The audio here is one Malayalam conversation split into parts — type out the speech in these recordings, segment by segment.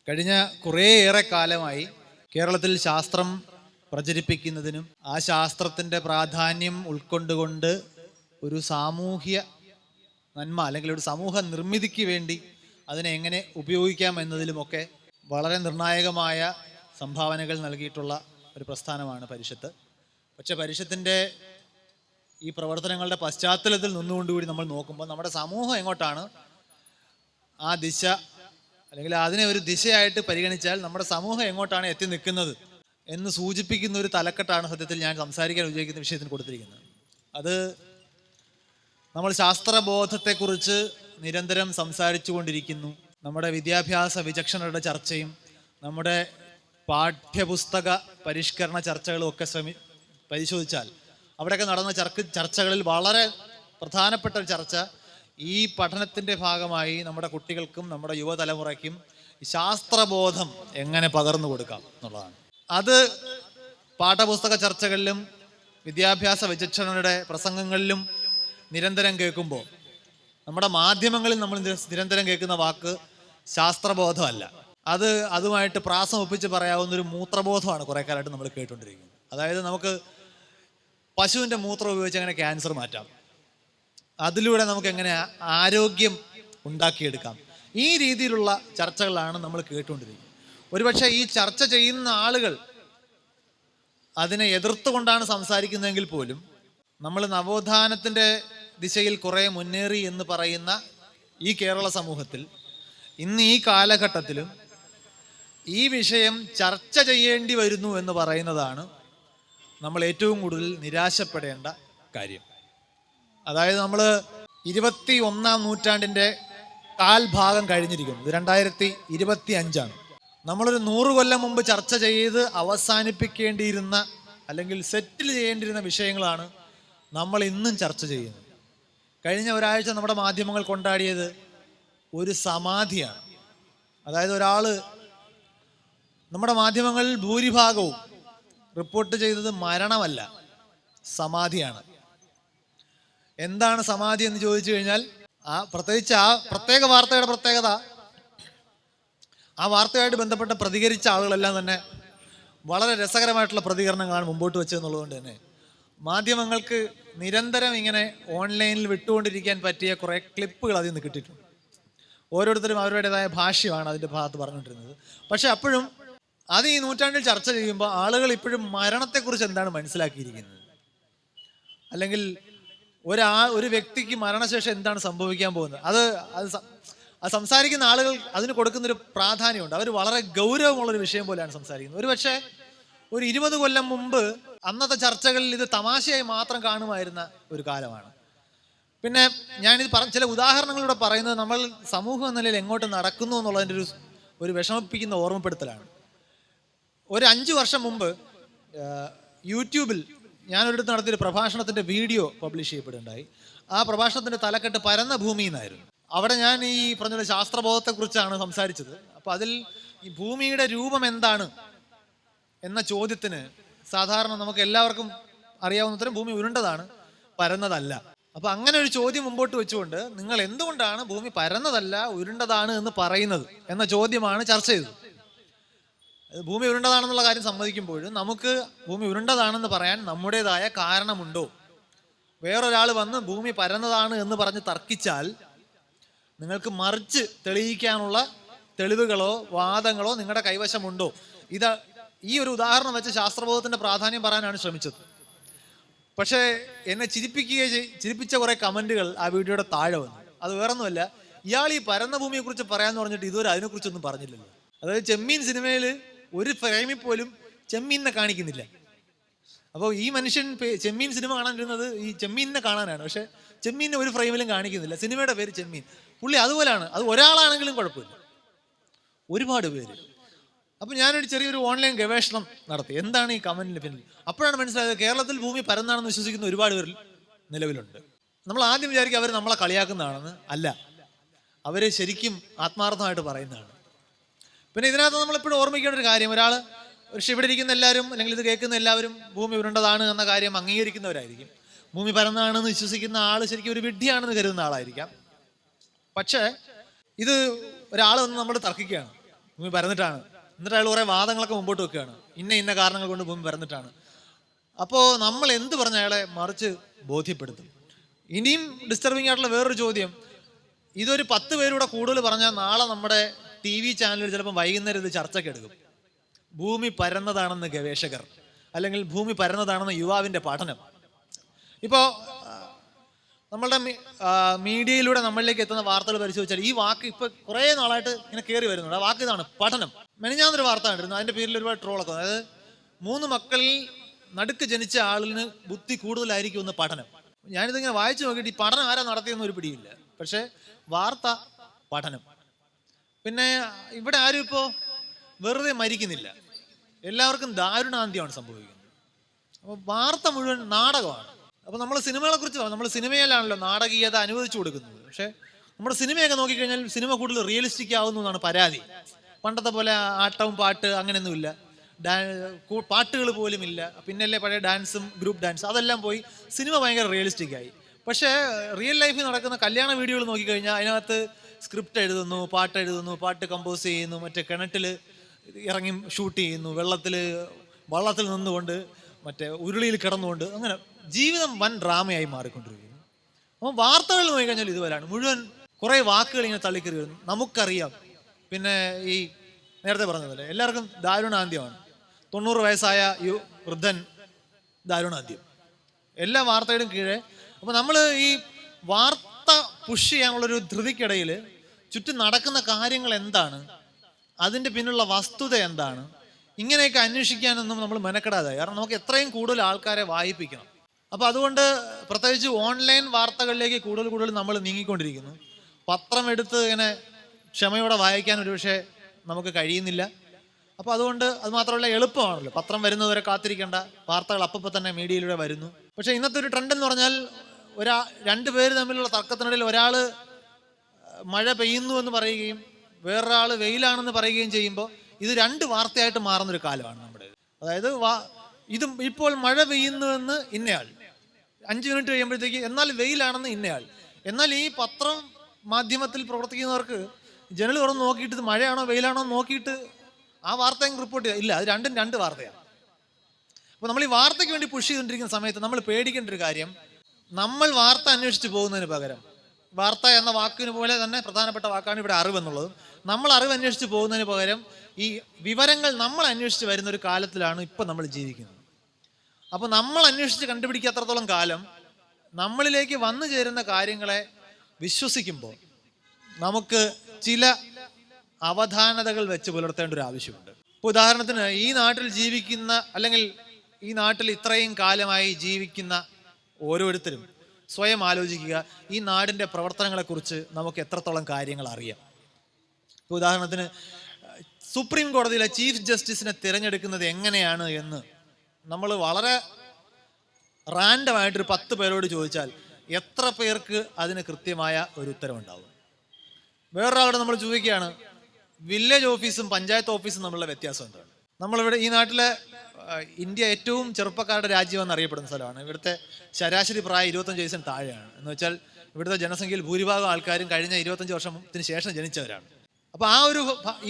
കഴിഞ്ഞ കുറേയേറെ കാലമായി കേരളത്തിൽ ശാസ്ത്രം പ്രചരിപ്പിക്കുന്നതിനും ആ ശാസ്ത്രത്തിൻ്റെ പ്രാധാന്യം ഉൾക്കൊണ്ടുകൊണ്ട് ഒരു സാമൂഹ്യ നന്മ അല്ലെങ്കിൽ ഒരു സമൂഹ നിർമ്മിതിക്ക് വേണ്ടി അതിനെ എങ്ങനെ ഉപയോഗിക്കാം എന്നതിലുമൊക്കെ വളരെ നിർണായകമായ സംഭാവനകൾ നൽകിയിട്ടുള്ള ഒരു പ്രസ്ഥാനമാണ് പരിഷത്ത്. പക്ഷെ പരിഷത്തിൻ്റെ ഈ പ്രവർത്തനങ്ങളുടെ പശ്ചാത്തലത്തിൽ നിന്നുകൊണ്ടുകൂടി നമ്മൾ നോക്കുമ്പോൾ നമ്മുടെ സമൂഹം എങ്ങോട്ടാണ്, ആ ദിശ അല്ലെങ്കിൽ അതിനെ ഒരു ദിശയായിട്ട് പരിഗണിച്ചാൽ നമ്മുടെ സമൂഹം എങ്ങോട്ടാണ് എത്തി നിൽക്കുന്നത് എന്ന് സൂചിപ്പിക്കുന്ന ഒരു തലക്കെട്ടാണ് സത്യത്തിൽ ഞാൻ സംസാരിക്കാൻ ഉദ്ദേശിക്കുന്ന വിഷയത്തിന് കൊടുത്തിരിക്കുന്നത്. അത് നമ്മൾ ശാസ്ത്രബോധത്തെക്കുറിച്ച് നിരന്തരം സംസാരിച്ചു കൊണ്ടിരിക്കുന്നു. നമ്മുടെ വിദ്യാഭ്യാസ വിചക്ഷണരുടെ ചർച്ചയും നമ്മുടെ പാഠ്യപുസ്തക പരിഷ്കരണ ചർച്ചകളും ഒക്കെ പരിശോധിച്ചാൽ അവിടെയൊക്കെ നടന്ന ചർച്ചകളിൽ വളരെ പ്രധാനപ്പെട്ട ഒരു ചർച്ച ഈ പഠനത്തിൻ്റെ ഭാഗമായി നമ്മുടെ കുട്ടികൾക്കും നമ്മുടെ യുവതലമുറയ്ക്കും ശാസ്ത്രബോധം എങ്ങനെ പകർന്നു കൊടുക്കാം എന്നുള്ളതാണ്. അത് പാഠപുസ്തക ചർച്ചകളിലും വിദ്യാഭ്യാസ വിചക്ഷണരുടെ പ്രസംഗങ്ങളിലും നിരന്തരം കേൾക്കുമ്പോൾ നമ്മുടെ മാധ്യമങ്ങളിൽ നമ്മൾ നിരന്തരം കേൾക്കുന്ന വാക്ക് ശാസ്ത്രബോധമല്ല, അതുമായിട്ട് പ്രാസം ഒപ്പിച്ച് പറയാവുന്നൊരു മൂത്രബോധമാണ് കുറേ കാലമായിട്ട് നമ്മൾ കേട്ടുകൊണ്ടിരിക്കുന്നത്. അതായത് നമുക്ക് പശുവിൻ്റെ മൂത്രം ഉപയോഗിച്ച് എങ്ങനെ ക്യാൻസർ മാറ്റാം, അതിലൂടെ നമുക്ക് എങ്ങനെ ആരോഗ്യം ഉണ്ടാക്കിയെടുക്കാം, ഈ രീതിയിലുള്ള ചർച്ചകളാണ് നമ്മൾ കേട്ടുകൊണ്ടിരിക്കുന്നത്. ഒരുപക്ഷെ ഈ ചർച്ച ചെയ്യുന്ന ആളുകൾ അതിനെ എതിർത്തുകൊണ്ടാണ് സംസാരിക്കുന്നതെങ്കിൽ പോലും നമ്മൾ നവോത്ഥാനത്തിൻ്റെ ദിശയിൽ കുറേ മുന്നേറി എന്ന് പറയുന്ന ഈ കേരള സമൂഹത്തിൽ ഇന്ന് ഈ കാലഘട്ടത്തിലും ഈ വിഷയം ചർച്ച ചെയ്യേണ്ടി വരുന്നു എന്ന് പറയുന്നതാണ് നമ്മൾ ഏറ്റവും കൂടുതൽ നിരാശപ്പെടേണ്ട കാര്യം. അതായത് നമ്മൾ 21-ാം നൂറ്റാണ്ടിൻ്റെ കാൽഭാഗം കഴിഞ്ഞിരിക്കുന്നു. ഇത് 2025 നമ്മളൊരു 100 കൊല്ലം മുമ്പ് ചർച്ച ചെയ്ത് അവസാനിപ്പിക്കേണ്ടിയിരുന്ന അല്ലെങ്കിൽ സെറ്റിൽ ചെയ്യേണ്ടിയിരുന്ന വിഷയങ്ങളാണ് നമ്മൾ ഇന്നും ചർച്ച ചെയ്യുന്നത്. കഴിഞ്ഞ ഒരാഴ്ച നമ്മുടെ മാധ്യമങ്ങൾ കൊണ്ടാടിയത് ഒരു സമാധിയാണ്. അതായത് നമ്മുടെ മാധ്യമങ്ങളിൽ ഭൂരിഭാഗവും റിപ്പോർട്ട് ചെയ്തത് മരണമല്ല, സമാധിയാണ്. എന്താണ് സമാധി എന്ന് ചോദിച്ചു കഴിഞ്ഞാൽ പ്രത്യേകിച്ച് ആ പ്രത്യേക വാർത്തയുടെ പ്രത്യേകത, ആ വാർത്തയായിട്ട് ബന്ധപ്പെട്ട് പ്രതികരിച്ച ആളുകളെല്ലാം തന്നെ വളരെ രസകരമായിട്ടുള്ള പ്രതികരണങ്ങളാണ് മുമ്പോട്ട് വെച്ചതെന്നുള്ളതുകൊണ്ട് തന്നെ മാധ്യമങ്ങൾക്ക് നിരന്തരം ഇങ്ങനെ ഓൺലൈനിൽ വിട്ടുകൊണ്ടിരിക്കാൻ പറ്റിയ കുറേ ക്ലിപ്പുകൾ അതിൽ നിന്ന് കിട്ടിയിട്ടുണ്ട്. ഓരോരുത്തരും അവരുടേതായ ഭാഷ്യമാണ് അതിൻ്റെ ഭാഗത്ത് പറഞ്ഞുകൊണ്ടിരുന്നത്. പക്ഷെ അപ്പോഴും അത് ഈ നൂറ്റാണ്ടിൽ ചർച്ച ചെയ്യുമ്പോൾ ആളുകൾ ഇപ്പോഴും മരണത്തെക്കുറിച്ച് എന്താണ് മനസ്സിലാക്കിയിരിക്കുന്നത്, അല്ലെങ്കിൽ ഒരു വ്യക്തിക്ക് മരണശേഷം എന്താണ് സംഭവിക്കാൻ പോകുന്നത്, അത് സംസാരിക്കുന്ന ആളുകൾ അതിന് കൊടുക്കുന്നൊരു പ്രാധാന്യമുണ്ട്. അവർ വളരെ ഗൗരവമുള്ളൊരു വിഷയം പോലെയാണ് സംസാരിക്കുന്നത്. ഒരുപക്ഷെ ഒരു 20 കൊല്ലം മുമ്പ് അന്നത്തെ ചർച്ചകളിൽ ഇത് തമാശയായി മാത്രം കാണുമായിരുന്ന ഒരു കാലമാണ്. പിന്നെ ഞാനിത് ചില ഉദാഹരണങ്ങളിലൂടെ പറയുന്നത് നമ്മൾ സമൂഹം എന്ന നിലയിൽ എങ്ങോട്ട് നടക്കുന്നു എന്നുള്ളതിൻ്റെ ഒരു വിഷമിപ്പിക്കുന്ന ഓർമ്മപ്പെടുത്തലാണ്. ഒരു 5 വർഷം മുമ്പ് യൂട്യൂബിൽ ഞാനൊരിടത്ത് നടത്തിയൊരു പ്രഭാഷണത്തിൻ്റെ വീഡിയോ പബ്ലിഷ് ചെയ്യപ്പെടുകയുണ്ടായി. ആ പ്രഭാഷണത്തിൻ്റെ തലക്കെട്ട് പരന്ന ഭൂമി എന്നായിരുന്നു. അവിടെ ഞാൻ ഈ പറഞ്ഞ ശാസ്ത്രബോധത്തെക്കുറിച്ചാണ് സംസാരിച്ചത്. അപ്പോൾ അതിൽ ഈ ഭൂമിയുടെ രൂപം എന്താണ് എന്ന ചോദ്യത്തിന് സാധാരണ നമുക്ക് എല്ലാവർക്കും അറിയാവുന്ന ഉത്തരം ഭൂമി ഉരുണ്ടതാണ്, പരന്നതല്ല. അപ്പോൾ അങ്ങനെ ഒരു ചോദ്യം മുമ്പോട്ട് വെച്ചുകൊണ്ട് നിങ്ങൾ എന്തുകൊണ്ടാണ് ഭൂമി പരന്നതല്ല ഉരുണ്ടതാണ് എന്ന് പറയുന്നത് എന്ന ചോദ്യമാണ് ചർച്ച ചെയ്തത്. ഭൂമി ഉരുണ്ടതാണെന്നുള്ള കാര്യം സമ്മതിക്കുമ്പോഴും നമുക്ക് ഭൂമി ഉരുണ്ടതാണെന്ന് പറയാൻ നമ്മുടേതായ കാരണമുണ്ടോ? വേറൊരാൾ വന്ന് ഭൂമി പരന്നതാണ് എന്ന് പറഞ്ഞ് തർക്കിച്ചാൽ നിങ്ങൾക്ക് മറിച്ച് തെളിയിക്കാനുള്ള തെളിവുകളോ വാദങ്ങളോ നിങ്ങളുടെ കൈവശമുണ്ടോ? ഈ ഒരു ഉദാഹരണം വെച്ച് ശാസ്ത്രബോധത്തിന്റെ പ്രാധാന്യം പറയാനാണ് ശ്രമിച്ചത്. പക്ഷേ എന്നെ ചിരിപ്പിച്ച കുറെ കമന്റുകൾ ആ വീഡിയോയുടെ താഴെ വന്നു. അത് വേറൊന്നുമല്ല, ഇയാൾ ഈ പരന്ന ഭൂമിയെക്കുറിച്ച് പറയാന്ന് പറഞ്ഞിട്ട് ഇതുവരെ അതിനെക്കുറിച്ചൊന്നും പറഞ്ഞില്ലല്ലോ. അതായത് ചെമ്മീൻ സിനിമയിൽ ഒരു ഫ്രെയിമിൽ പോലും ചെമ്മീനെ കാണിക്കുന്നില്ല. അപ്പോൾ ഈ മനുഷ്യൻ ചെമ്മീൻ സിനിമ കാണാനിരുന്നത് ഈ ചെമ്മീനെ കാണാനാണ്. പക്ഷെ ചെമ്മീനെ ഒരു ഫ്രെയിമിലും കാണിക്കുന്നില്ല. സിനിമയുടെ പേര് ചെമ്മീൻ. പുള്ളി അതുപോലെയാണ്. അത് ഒരാളാണെങ്കിലും കുഴപ്പമില്ല, ഒരുപാട് പേര്. അപ്പം ഞാനൊരു ചെറിയൊരു ഓൺലൈൻ ഗവേഷണം നടത്തി. എന്താണ് ഈ കമന്റിന് പിന്നിൽ? അപ്പോഴാണ് മനസ്സിലായത് കേരളത്തിൽ ഭൂമി പരന്നാണെന്ന് വിശ്വസിക്കുന്ന ഒരുപാട് പേർ നിലവിലുണ്ട്. നമ്മൾ ആദ്യം വിചാരിക്കും അവർ നമ്മളെ കളിയാക്കുന്നതാണെന്ന്. അല്ല, അവർ ശരിക്കും ആത്മാർത്ഥമായിട്ട് പറയുന്നതാണ്. പിന്നെ ഇതിനകത്ത് നമ്മളെപ്പോഴും ഓർമ്മിക്കേണ്ട ഒരു കാര്യം, പക്ഷെ ഇവിടെ ഇരിക്കുന്ന എല്ലാവരും അല്ലെങ്കിൽ ഇത് കേൾക്കുന്ന എല്ലാവരും ഭൂമി ഉരുണ്ടതാണ് എന്ന കാര്യം അംഗീകരിക്കുന്നവരായിരിക്കും. ഭൂമി പരന്നാണെന്ന് വിശ്വസിക്കുന്ന ആൾ ശരിക്കും ഒരു വിഡ്ഢിയാണെന്ന് കരുതുന്ന ആളായിരിക്കാം. പക്ഷേ ഇത് ഒരാൾ വന്ന് നമ്മൾ തർക്കിക്കുകയാണ്, ഭൂമി പരന്നിട്ടാണ്. എന്നിട്ട് അയാൾ കുറേ വാദങ്ങളൊക്കെ മുമ്പോട്ട് വെക്കുകയാണ്, ഇന്ന കാരണങ്ങൾ കൊണ്ട് ഭൂമി പരന്നിട്ടാണ്. അപ്പോൾ നമ്മൾ എന്ത് പറഞ്ഞ അയാളെ മറിച്ച് ബോധ്യപ്പെടുത്തും. ഇനിയും ഡിസ്റ്റർബിംഗ് ആയിട്ടുള്ള വേറൊരു ചോദ്യം, ഇതൊരു 10 പേരൂടെ കൂടുതൽ പറഞ്ഞാൽ നാളെ നമ്മുടെ TV ചാനലിൽ ചിലപ്പോൾ വൈകുന്നേരം ഇത് ചർച്ചയ്ക്ക് എടുക്കും. ഭൂമി പരന്നതാണെന്ന് ഗവേഷകർ, അല്ലെങ്കിൽ ഭൂമി പരന്നതാണെന്ന് യുവാവിൻ്റെ പഠനം. ഇപ്പോൾ നമ്മളുടെ മീഡിയയിലൂടെ നമ്മളിലേക്ക് എത്തുന്ന വാർത്തകൾ പരിശോധിച്ചാൽ ഈ വാക്ക് ഇപ്പോൾ കുറേ നാളായിട്ട് ഇങ്ങനെ കയറി വരുന്നുണ്ട്. ആ വാക്ക് ഇതാണ്, പഠനം. മെനഞ്ഞാന്നൊരു വാർത്ത കണ്ടിരുന്നു, അതിൻ്റെ പേരിൽ ഒരുപാട് ട്രോളൊക്കെ. അതായത് 3 മക്കളിൽ നടുക്ക് ജനിച്ച ആളിന് ബുദ്ധി കൂടുതലായിരിക്കുമെന്ന് പഠനം. ഞാനിതിങ്ങനെ വായിച്ചു നോക്കിയിട്ട് ഈ പഠനം ആരാ നടത്തിയെന്ന് ഒരു പിടിയില്ല. പക്ഷേ വാർത്ത പഠനം. പിന്നെ ഇവിടെ ആരും ഇപ്പോൾ വെറുതെ മരിക്കുന്നില്ല, എല്ലാവർക്കും ദാരുണാന്ത്യമാണ് സംഭവിക്കുന്നത്. അപ്പോൾ വാർത്ത മുഴുവൻ നാടകമാണ്. അപ്പോൾ നമ്മൾ സിനിമകളെ കുറിച്ച് പറയാം, നമ്മൾ സിനിമയിലാണല്ലോ നാടകീയത അനുവദിച്ചു കൊടുക്കുന്നത്. പക്ഷേ നമ്മുടെ സിനിമയൊക്കെ നോക്കിക്കഴിഞ്ഞാൽ സിനിമ കൂടുതൽ റിയലിസ്റ്റിക് ആവുന്നു എന്നാണ് പരാതി. പണ്ടത്തെ പോലെ ആട്ടവും പാട്ട് അങ്ങനെയൊന്നുമില്ല, പാട്ടുകൾ പോലും ഇല്ല. പിന്നല്ലേ പഴയ ഡാൻസും ഗ്രൂപ്പ് ഡാൻസ് അതെല്ലാം പോയി സിനിമ ഭയങ്കര റിയലിസ്റ്റിക് ആയി. പക്ഷേ റിയൽ ലൈഫിൽ നടക്കുന്ന കല്യാണ വീഡിയോകൾ നോക്കിക്കഴിഞ്ഞാൽ അതിനകത്ത് സ്ക്രിപ്റ്റ് എഴുതുന്നു, പാട്ട് കമ്പോസ് ചെയ്യുന്നു, മറ്റേ കിണറ്റിൽ ഇറങ്ങി ഷൂട്ട് ചെയ്യുന്നു, വള്ളത്തിൽ നിന്നുകൊണ്ട്, മറ്റേ ഉരുളിയിൽ കിടന്നുകൊണ്ട്, അങ്ങനെ ജീവിതം വൻ ഡ്രാമയായി മാറിക്കൊണ്ടിരിക്കുന്നു. അപ്പോൾ വാർത്തകൾ നോക്കിക്കഴിഞ്ഞാൽ ഇതുപോലെയാണ്, മുഴുവൻ കുറേ വാക്കുകൾ ഇങ്ങനെ തള്ളിക്കറി വരുന്നു. നമുക്കറിയാം, പിന്നെ ഈ നേരത്തെ പറഞ്ഞതല്ലേ എല്ലാവർക്കും ദാരുണാന്ത്യമാണ്. 90 വയസ്സായ വൃദ്ധൻ ദാരുണാന്ത്യം, എല്ലാ വാർത്തയുടെയും കീഴെ. അപ്പോൾ നമ്മൾ ഈ വാർത്ത പുഷ് ചെയ്യാനുള്ളൊരു ധൃതിക്കിടയിൽ ചുറ്റും നടക്കുന്ന കാര്യങ്ങൾ എന്താണ്, അതിൻ്റെ പിന്നിലുള്ള വസ്തുത എന്താണ്, ഇങ്ങനെയൊക്കെ അന്വേഷിക്കാനൊന്നും നമ്മൾ മെനക്കെടാതായി. കാരണം നമുക്ക് എത്രയും കൂടുതൽ ആൾക്കാരെ വായിപ്പിക്കണം. അപ്പോൾ അതുകൊണ്ട് പ്രത്യേകിച്ച് ഓൺലൈൻ വാർത്തകളിലേക്ക് കൂടുതൽ നമ്മൾ നീങ്ങിക്കൊണ്ടിരിക്കുന്നു. പത്രം എടുത്ത് ഇങ്ങനെ ക്ഷമയോടെ വായിക്കാൻ ഒരുപക്ഷെ നമുക്ക് കഴിയുന്നില്ല. അപ്പോൾ അതുകൊണ്ട് അത് മാത്രമല്ല, എളുപ്പമാണല്ലോ, പത്രം വരുന്നതുവരെ കാത്തിരിക്കേണ്ട, വാർത്തകൾ അപ്പം തന്നെ മീഡിയയിലൂടെ വരുന്നു. പക്ഷേ ഇന്നത്തെ ഒരു ട്രെൻഡ് എന്ന് പറഞ്ഞാൽ 2 പേര് തമ്മിലുള്ള തർക്കത്തിനിടയിൽ ഒരാൾ മഴ പെയ്യുന്നു എന്ന് പറയുകയും വേറൊരാൾ വെയിലാണെന്ന് പറയുകയും ചെയ്യുമ്പോൾ ഇത് 2 വാർത്തയായിട്ട് മാറുന്നൊരു കാലമാണ് നമ്മുടെ. അതായത് ഇതും ഇപ്പോൾ മഴ പെയ്യുന്നുവെന്ന് ഇന്നയാൾ, 5 മിനിറ്റ് കഴിയുമ്പോഴത്തേക്ക് എന്നാൽ വെയിലാണെന്ന് ഇന്നയാൾ. എന്നാൽ ഈ പത്രം മാധ്യമത്തിൽ പ്രവർത്തിക്കുന്നവർക്ക് ജനൽ തുറന്ന് നോക്കിയിട്ട് ഇത് മഴയാണോ വെയിലാണോ നോക്കിയിട്ട് ആ വാർത്തയും റിപ്പോർട്ട് ചെയ്യുക ഇല്ല, അത് രണ്ടും 2 വാർത്തയാണ്. അപ്പോൾ നമ്മൾ ഈ വാർത്തയ്ക്ക് വേണ്ടി പുഷ് ചെയ്തുകൊണ്ടിരിക്കുന്ന സമയത്ത് നമ്മൾ പേടിക്കേണ്ട ഒരു കാര്യം, നമ്മൾ വാർത്ത അന്വേഷിച്ച് പോകുന്നതിന് പകരം, വാർത്ത എന്ന വാക്കിന് പോലെ തന്നെ പ്രധാനപ്പെട്ട വാക്കാണ് ഇവിടെ അറിവ് എന്നുള്ളതും, നമ്മൾ അറിവ് അന്വേഷിച്ച് പോകുന്നതിന് പകരം ഈ വിവരങ്ങൾ നമ്മൾ അന്വേഷിച്ച് വരുന്ന ഒരു കാലത്തിലാണ് ഇപ്പം നമ്മൾ ജീവിക്കുന്നത്. അപ്പോൾ നമ്മൾ അന്വേഷിച്ച് കണ്ടുപിടിക്കാത്രത്തോളം കാലം നമ്മളിലേക്ക് വന്നു ചേരുന്ന കാര്യങ്ങളെ വിശ്വസിക്കുമ്പോൾ നമുക്ക് ചില അവധാനതകൾ വെച്ച് പുലർത്തേണ്ട ഒരു ആവശ്യമുണ്ട്. ഇപ്പോൾ ഉദാഹരണത്തിന് ഈ നാട്ടിൽ ജീവിക്കുന്ന, അല്ലെങ്കിൽ ഈ നാട്ടിൽ ഇത്രയും കാലമായി ജീവിക്കുന്ന ഓരോരുത്തരും സ്വയം ആലോചിക്കുക, ഈ നാടിൻ്റെ പ്രവർത്തനങ്ങളെക്കുറിച്ച് നമുക്ക് എത്രത്തോളം കാര്യങ്ങൾ അറിയാം. ഇപ്പോൾ ഉദാഹരണത്തിന് സുപ്രീം കോടതിയിലെ ചീഫ് ജസ്റ്റിസിനെ തിരഞ്ഞെടുക്കുന്നത് എങ്ങനെയാണ് എന്ന് നമ്മൾ വളരെ റാൻഡമായിട്ടൊരു 10 പേരോട് ചോദിച്ചാൽ എത്ര പേർക്ക് അതിന് കൃത്യമായ ഒരു ഉത്തരവുണ്ടാവും? വേറൊരാളോട് നമ്മൾ ചോദിക്കുകയാണ്, വില്ലേജ് ഓഫീസും പഞ്ചായത്ത് ഓഫീസും തമ്മിലുള്ള വ്യത്യാസം എന്താണ്? നമ്മളിവിടെ ഈ നാട്ടിലെ ഇന്ത്യ ഏറ്റവും ചെറുപ്പക്കാരുടെ രാജ്യമെന്ന് അറിയപ്പെടുന്ന സ്ഥലമാണ്. ഇവിടുത്തെ ശരാശരി പ്രായം 25 വയസ്സിന് താഴെയാണ്. എന്ന് വെച്ചാൽ ഇവിടുത്തെ ജനസംഖ്യയിൽ ഭൂരിഭാഗം ആൾക്കാരും കഴിഞ്ഞ 25 വർഷത്തിന് ശേഷം ജനിച്ചവരാണ്. അപ്പോൾ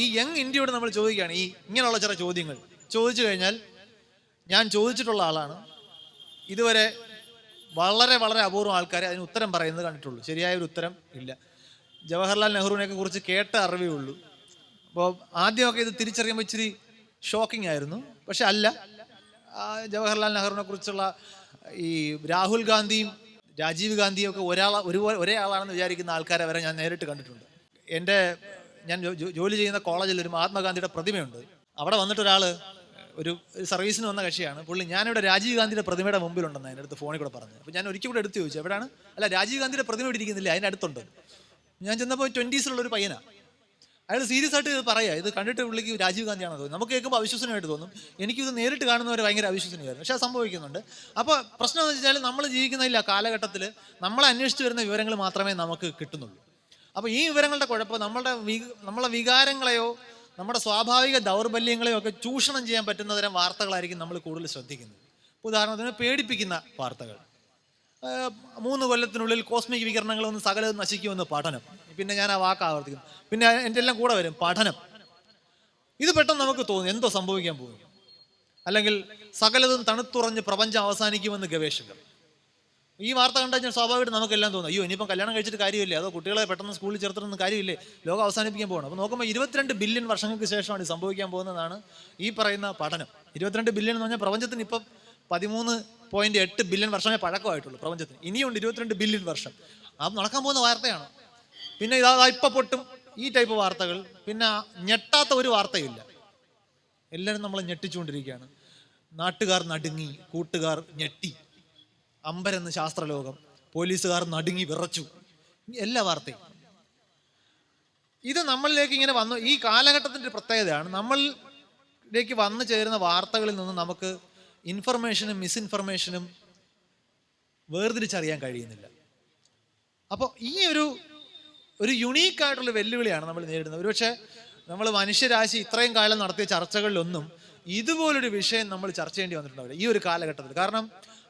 ഈ യങ് ഇന്ത്യയോട് നമ്മൾ ചോദിക്കുകയാണ് ഇങ്ങനെയുള്ള ചില ചോദ്യങ്ങൾ ചോദിച്ചു കഴിഞ്ഞാൽ, ഞാൻ ചോദിച്ചിട്ടുള്ള ആളാണ്, ഇതുവരെ വളരെ വളരെ അപൂർവം ആൾക്കാരെ അതിന് ഉത്തരം പറയുന്നത് കണ്ടിട്ടുള്ളൂ. ശരിയായ ഒരു ഉത്തരം ഇല്ല. ജവഹർലാൽ നെഹ്റുവിനെയൊക്കെ കുറിച്ച് കേട്ട അറിവേ ഉള്ളൂ. അപ്പോൾ ആദ്യമൊക്കെ ഇത് തിരിച്ചറിയുമ്പോൾ ഇച്ചിരി ഷോക്കിംഗ് ആയിരുന്നു. പക്ഷെ അല്ല, ജവഹർലാൽ നെഹ്റുവിനെ കുറിച്ചുള്ള ഈ രാഹുൽ ഗാന്ധിയും രാജീവ് ഗാന്ധിയും ഒക്കെ ഒരേ ആളാണെന്ന് വിചാരിക്കുന്ന ആൾക്കാരെ വരെ ഞാൻ നേരിട്ട് കണ്ടിട്ടുണ്ട്. ഞാൻ ജോലി ചെയ്യുന്ന കോളേജിൽ ഒരു മഹാത്മാഗാന്ധിയുടെ പ്രതിമയുണ്ട്. അവിടെ വന്നിട്ട് ഒരാൾ ഒരു സർവീസിന് വന്ന കക്ഷിയാണ് പുള്ളി. ഞാനിവിടെ രാജീവ് ഗാന്ധിയുടെ പ്രതിമയുടെ മുമ്പിലുണ്ടെന്ന് അതിൻ്റെ അടുത്ത് ഫോണിൽ കൂടെ പറഞ്ഞു. അപ്പോൾ ഞാൻ ഒരിക്കൽ കൂടെ എടുത്ത് ചോദിച്ചു, എവിടെയാണ്? അല്ല, രാജീവ് ഗാന്ധിയുടെ പ്രതിമ ഇവിടെ ഇരിക്കുന്നില്ല, അതിൻ്റെ അടുത്തുണ്ട്. ഞാൻ ചെന്നപ്പോൾ 20s പയ്യനാണ്. അയാൾ സീരിയസ് ആയിട്ട് ഇത് പറയുക, ഇത് കണ്ടിട്ട് പുള്ളിക്ക് രാജീവ് ഗാന്ധിയാണെന്ന് തോന്നുന്നു. നമുക്ക് കേൾക്കുമ്പോൾ അവിശ്വസനമായിട്ട് തോന്നും. എനിക്കിത് നേരിട്ട് കാണുന്നവരെ ഭയങ്കര അവിശ്വസനീയമായിരുന്നു. പക്ഷെ അത് സംഭവിക്കുന്നുണ്ട്. അപ്പോൾ പ്രശ്നം എന്ന് വെച്ചാൽ നമ്മൾ ജീവിക്കുന്ന കാലഘട്ടത്തിൽ നമ്മളെ അന്വേഷിച്ച് വരുന്ന വിവരങ്ങൾ മാത്രമേ നമുക്ക് കിട്ടുന്നുള്ളൂ. അപ്പോൾ ഈ വിവരങ്ങളുടെ കുഴപ്പം നമ്മളെ വികാരങ്ങളെയോ നമ്മുടെ സ്വാഭാവിക ദൗർബല്യങ്ങളെയോ ഒക്കെ ചൂഷണം ചെയ്യാൻ പറ്റുന്ന തരം വാർത്തകളായിരിക്കും നമ്മൾ കൂടുതൽ ശ്രദ്ധിക്കുന്നത്. ഉദാഹരണത്തിന് പേടിപ്പിക്കുന്ന വാർത്തകൾ, 3 കൊല്ലത്തിനുള്ളിൽ കോസ്മിക് വികിരണങ്ങളൊന്നും സകലതും നശിക്കുമെന്ന് പഠനം. പിന്നെ ഞാൻ ആ വാക്ക് ആവർത്തിക്കുന്നു. പിന്നെ എൻ്റെ എല്ലാം കൂടെ വരും പഠനം. ഇത് പെട്ടെന്ന് നമുക്ക് തോന്നി എന്തോ സംഭവിക്കാൻ പോകുന്നു, അല്ലെങ്കിൽ സകലതും തണുത്തുറഞ്ഞ് പ്രപഞ്ചം അവസാനിക്കുമെന്ന് ഗവേഷകർ. ഈ വാർത്ത കണ്ടു കഴിഞ്ഞാൽ സ്വാഭാവികമായിട്ട് നമുക്കെല്ലാം തോന്നും, അയ്യോ ഇനിയിപ്പം കല്യാണം കഴിച്ചിട്ട് കാര്യമില്ലേ, അതോ കുട്ടികളെ പെട്ടെന്ന് സ്കൂളിൽ ചേർത്തിട്ടൊന്നും കാര്യമില്ലേ, ലോകം അവസാനിപ്പിക്കാൻ പോകണം. അപ്പോൾ നോക്കുമ്പോൾ 22 ബില്യൺ വർഷങ്ങൾക്ക് ശേഷമാണ് ഇത് സംഭവിക്കാൻ പോകുന്നതാണ് ഈ പറയുന്ന പഠനം. 22 ബില്യൺ എന്ന് പറഞ്ഞാൽ പ്രപഞ്ചത്തിന് ഇപ്പം 13.8 ബില്യൺ വർഷമേ പഴക്കമായിട്ടുള്ളൂ പ്രപഞ്ചത്തിന്. ഇനിയുണ്ട് 22 ബില്യൺ വർഷം. അത് നടക്കാൻ പോകുന്ന വാർത്തയാണ്. പിന്നെ ഇതാ ഇപ്പം പൊട്ടും ഈ ടൈപ്പ് വാർത്തകൾ. പിന്നെ ഞെട്ടാത്ത ഒരു വാർത്തയില്ല. എല്ലാവരും നമ്മളെ ഞെട്ടിച്ചുകൊണ്ടിരിക്കുകയാണ്. നാട്ടുകാർ നടുങ്ങി, കൂട്ടുകാർ ഞെട്ടി, അമ്പരന്ന് ശാസ്ത്രലോകം, പോലീസുകാർ നടുങ്ങി വിറച്ചു, എല്ലാ വാർത്തയും. ഇത് നമ്മളിലേക്ക് ഇങ്ങനെ വന്നു. ഈ കാലഘട്ടത്തിൻ്റെ പ്രത്യേകതയാണ്, നമ്മളിലേക്ക് വന്നു ചേരുന്ന വാർത്തകളിൽ നിന്ന് നമുക്ക് ഇൻഫർമേഷനും മിസ്ഇൻഫർമേഷനും വേർതിരിച്ചറിയാൻ കഴിയുന്നില്ല. അപ്പോൾ ഈ ഒരു യുണീക്കായിട്ടുള്ള വെല്ലുവിളിയാണ് നമ്മൾ നേരിടുന്നത്. ഒരുപക്ഷെ നമ്മൾ മനുഷ്യരാശി ഇത്രയും കാലം നടത്തിയ ചർച്ചകളിലൊന്നും ഇതുപോലൊരു വിഷയം നമ്മൾ ചർച്ച ചെയ്യേണ്ടി വന്നിട്ടുണ്ടാവില്ല ഈ ഒരു കാലഘട്ടത്തിൽ. കാരണം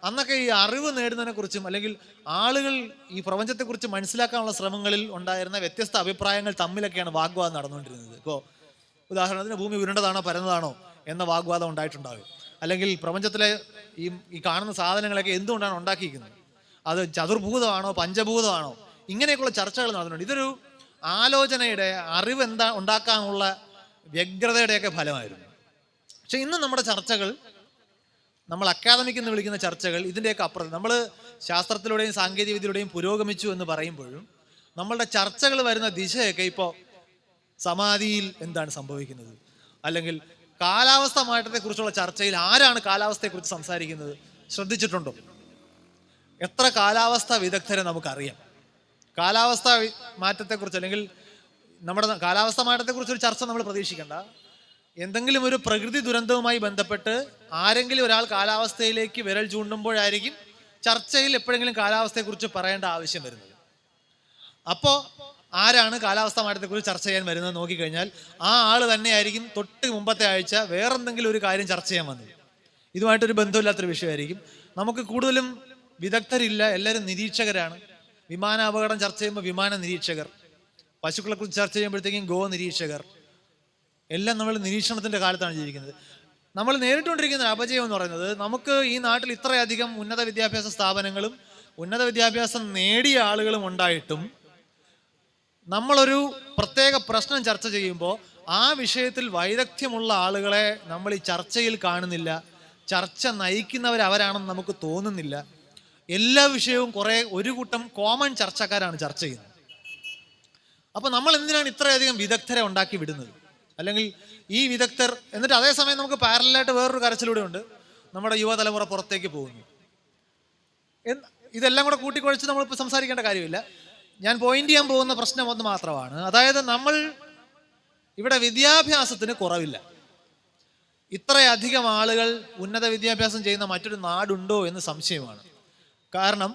അന്നൊക്കെ ഈ അറിവ് നേടുന്നതിനെ കുറിച്ചും അല്ലെങ്കിൽ ആളുകൾ ഈ പ്രപഞ്ചത്തെക്കുറിച്ച് മനസ്സിലാക്കാനുള്ള ശ്രമങ്ങളിൽ ഉണ്ടായിരുന്ന വ്യത്യസ്ത അഭിപ്രായങ്ങൾ തമ്മിലൊക്കെയാണ് വാഗ്വാദം നടന്നുകൊണ്ടിരുന്നത്. ഇപ്പോൾ ഉദാഹരണത്തിന് ഭൂമി ഉരുണ്ടതാണോ പരന്നതാണോ എന്ന വാഗ്വാദം ഉണ്ടായിട്ടുണ്ടാകും. അല്ലെങ്കിൽ പ്രപഞ്ചത്തിലെ ഈ കാണുന്ന സാധനങ്ങളൊക്കെ എന്തുകൊണ്ടാണ് ഉണ്ടാക്കിയിരിക്കുന്നത്, അത് ചതുർഭൂതമാണോ പഞ്ചഭൂതമാണോ, ഇങ്ങനെയൊക്കെയുള്ള ചർച്ചകൾ നടന്നുണ്ട്. ഇതൊരു ആലോചനയുടെ, അറിവ് ഉണ്ടാക്കാനുള്ള വ്യഗ്രതയുടെയൊക്കെ ഫലമായിരുന്നു. പക്ഷെ ഇന്ന് നമ്മുടെ ചർച്ചകൾ, നമ്മൾ അക്കാദമിക് എന്ന് വിളിക്കുന്ന ചർച്ചകൾ, ഇതിൻ്റെയൊക്കെ അപ്പുറത്ത് നമ്മൾ ശാസ്ത്രത്തിലൂടെയും സാങ്കേതിക വിദ്യയിലൂടെയും പുരോഗമിച്ചു എന്ന് പറയുമ്പോഴും നമ്മളുടെ ചർച്ചകൾ വരുന്ന ദിശയൊക്കെ ഇപ്പോൾ സമാധിയിൽ എന്താണ് സംഭവിക്കുന്നത്, അല്ലെങ്കിൽ കാലാവസ്ഥ മാറ്റത്തെക്കുറിച്ചുള്ള ചർച്ചയിൽ ആരാണ് കാലാവസ്ഥയെക്കുറിച്ച് സംസാരിക്കുന്നത് ശ്രദ്ധിച്ചിട്ടുണ്ടോ? എത്ര കാലാവസ്ഥ വിദഗ്ധരെ നമുക്കറിയാം. കാലാവസ്ഥ മാറ്റത്തെക്കുറിച്ച് അല്ലെങ്കിൽ നമ്മുടെ കാലാവസ്ഥ മാറ്റത്തെക്കുറിച്ചൊരു ചർച്ച നമ്മൾ പ്രതീക്ഷിക്കേണ്ട. എന്തെങ്കിലും ഒരു പ്രകൃതി ദുരന്തവുമായി ബന്ധപ്പെട്ട് ആരെങ്കിലും ഒരാൾ കാലാവസ്ഥയിലേക്ക് വിരൽ ചൂണ്ടുമ്പോഴായിരിക്കും ചർച്ചയിൽ എപ്പോഴെങ്കിലും കാലാവസ്ഥയെക്കുറിച്ച് പറയേണ്ട ആവശ്യം വരുന്നത്. അപ്പോൾ ആരാണ് കാലാവസ്ഥ മാറ്റത്തെക്കുറിച്ച് ചർച്ച ചെയ്യാൻ വരുന്നത് നോക്കിക്കഴിഞ്ഞാൽ ആ ആൾ തന്നെയായിരിക്കും തൊട്ട് മുമ്പത്തെ ആഴ്ച വേറെന്തെങ്കിലും ഒരു കാര്യം ചർച്ച ചെയ്യാൻ വന്നത്. ഇതുമായിട്ടൊരു ബന്ധമില്ലാത്തൊരു വിഷയമായിരിക്കും. നമുക്ക് കൂടുതലും വിദഗ്ധരില്ല, എല്ലാവരും നിരീക്ഷകരാണ്. വിമാന അപകടം ചർച്ച ചെയ്യുമ്പോൾ വിമാന നിരീക്ഷകർ, പശുക്കളെക്കുറിച്ച് ചർച്ച ചെയ്യുമ്പോഴത്തേക്കും ഗോ നിരീക്ഷകർ, എല്ലാം നമ്മൾ നിരീക്ഷണത്തിൻ്റെ കാലത്താണ് ജീവിക്കുന്നത്. നമ്മൾ നേരിട്ടുകൊണ്ടിരിക്കുന്ന അപജയം എന്ന് പറയുന്നത്, നമുക്ക് ഈ നാട്ടിൽ ഇത്രയധികം ഉന്നത വിദ്യാഭ്യാസ സ്ഥാപനങ്ങളും ഉന്നത വിദ്യാഭ്യാസം നേടിയ ആളുകളും ഉണ്ടായിട്ടും നമ്മളൊരു പ്രത്യേക പ്രശ്നം ചർച്ച ചെയ്യുമ്പോൾ ആ വിഷയത്തിൽ വൈദഗ്ധ്യമുള്ള ആളുകളെ നമ്മൾ ഈ ചർച്ചയിൽ കാണുന്നില്ല. ചർച്ച നയിക്കുന്നവരവരാണെന്ന് നമുക്ക് തോന്നുന്നില്ല. എല്ലാ വിഷയവും ഒരു കൂട്ടം കോമൺ ചർച്ചക്കാരാണ് ചർച്ച ചെയ്യുന്നത്. അപ്പോൾ നമ്മൾ എന്തിനാണ് ഇത്രയധികം വിദഗ്ധരെ ഉണ്ടാക്കി വിടുന്നത്? അല്ലെങ്കിൽ ഈ വിദഗ്ധർ എന്നിട്ട് അതേസമയം നമുക്ക് പാരലായിട്ട് വേറൊരു കരച്ചിലൂടെ ഉണ്ട്, നമ്മുടെ യുവതലമുറ പുറത്തേക്ക് പോകുന്നു. ഇതെല്ലാം കൂടെ കൂട്ടിക്കുഴച്ച് നമ്മളിപ്പോൾ സംസാരിക്കേണ്ട കാര്യമില്ല. ഞാൻ പോയിന്റ് ചെയ്യാൻ പോകുന്ന പ്രശ്നം ഒന്ന് മാത്രമാണ്. അതായത് നമ്മൾ ഇവിടെ വിദ്യാഭ്യാസത്തിന് കുറവില്ല. ഇത്രയധികം ആളുകൾ ഉന്നത വിദ്യാഭ്യാസം ചെയ്യുന്ന മറ്റൊരു നാടുണ്ടോ എന്ന് സംശയമാണ്. കാരണം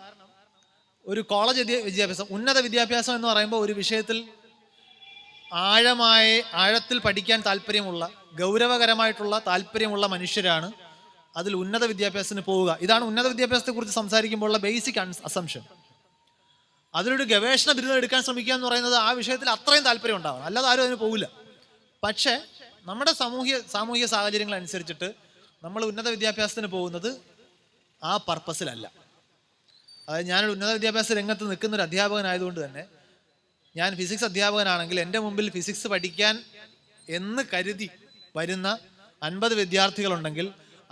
ഒരു കോളേജ് വിദ്യാഭ്യാസം, ഉന്നത വിദ്യാഭ്യാസം എന്ന് പറയുമ്പോൾ ഒരു വിഷയത്തിൽ ആഴത്തിൽ പഠിക്കാൻ താല്പര്യമുള്ള, ഗൗരവകരമായിട്ടുള്ള താല്പര്യമുള്ള മനുഷ്യരാണ് അതിൽ ഉന്നത വിദ്യാഭ്യാസത്തിന് പോവുക. ഇതാണ് ഉന്നത വിദ്യാഭ്യാസത്തെക്കുറിച്ച് സംസാരിക്കുമ്പോഴുള്ള ബേസിക് അസംഷൻ. അതിലൊരു ഗവേഷണ ബിരുദം എടുക്കാൻ ശ്രമിക്കുക എന്ന് പറയുന്നത് ആ വിഷയത്തിൽ അത്രയും താല്പര്യം ഉണ്ടാവണം, അല്ലാതെ ആരും അതിന് പോകില്ല. പക്ഷേ നമ്മുടെ സാമൂഹിക സാഹചര്യങ്ങൾ അനുസരിച്ചിട്ട് നമ്മൾ ഉന്നത വിദ്യാഭ്യാസത്തിന് പോകുന്നത് ആ പർപ്പസിലല്ല. അതായത് ഞാനൊരു ഉന്നത വിദ്യാഭ്യാസ രംഗത്ത് നിൽക്കുന്ന ഒരു അധ്യാപകനായതുകൊണ്ട് തന്നെ, ഞാൻ ഫിസിക്സ് അധ്യാപകനാണെങ്കിൽ എൻ്റെ മുമ്പിൽ ഫിസിക്സ് പഠിക്കാൻ എന്ന് കരുതി വരുന്ന 50 വിദ്യാർത്ഥികളുണ്ടെങ്കിൽ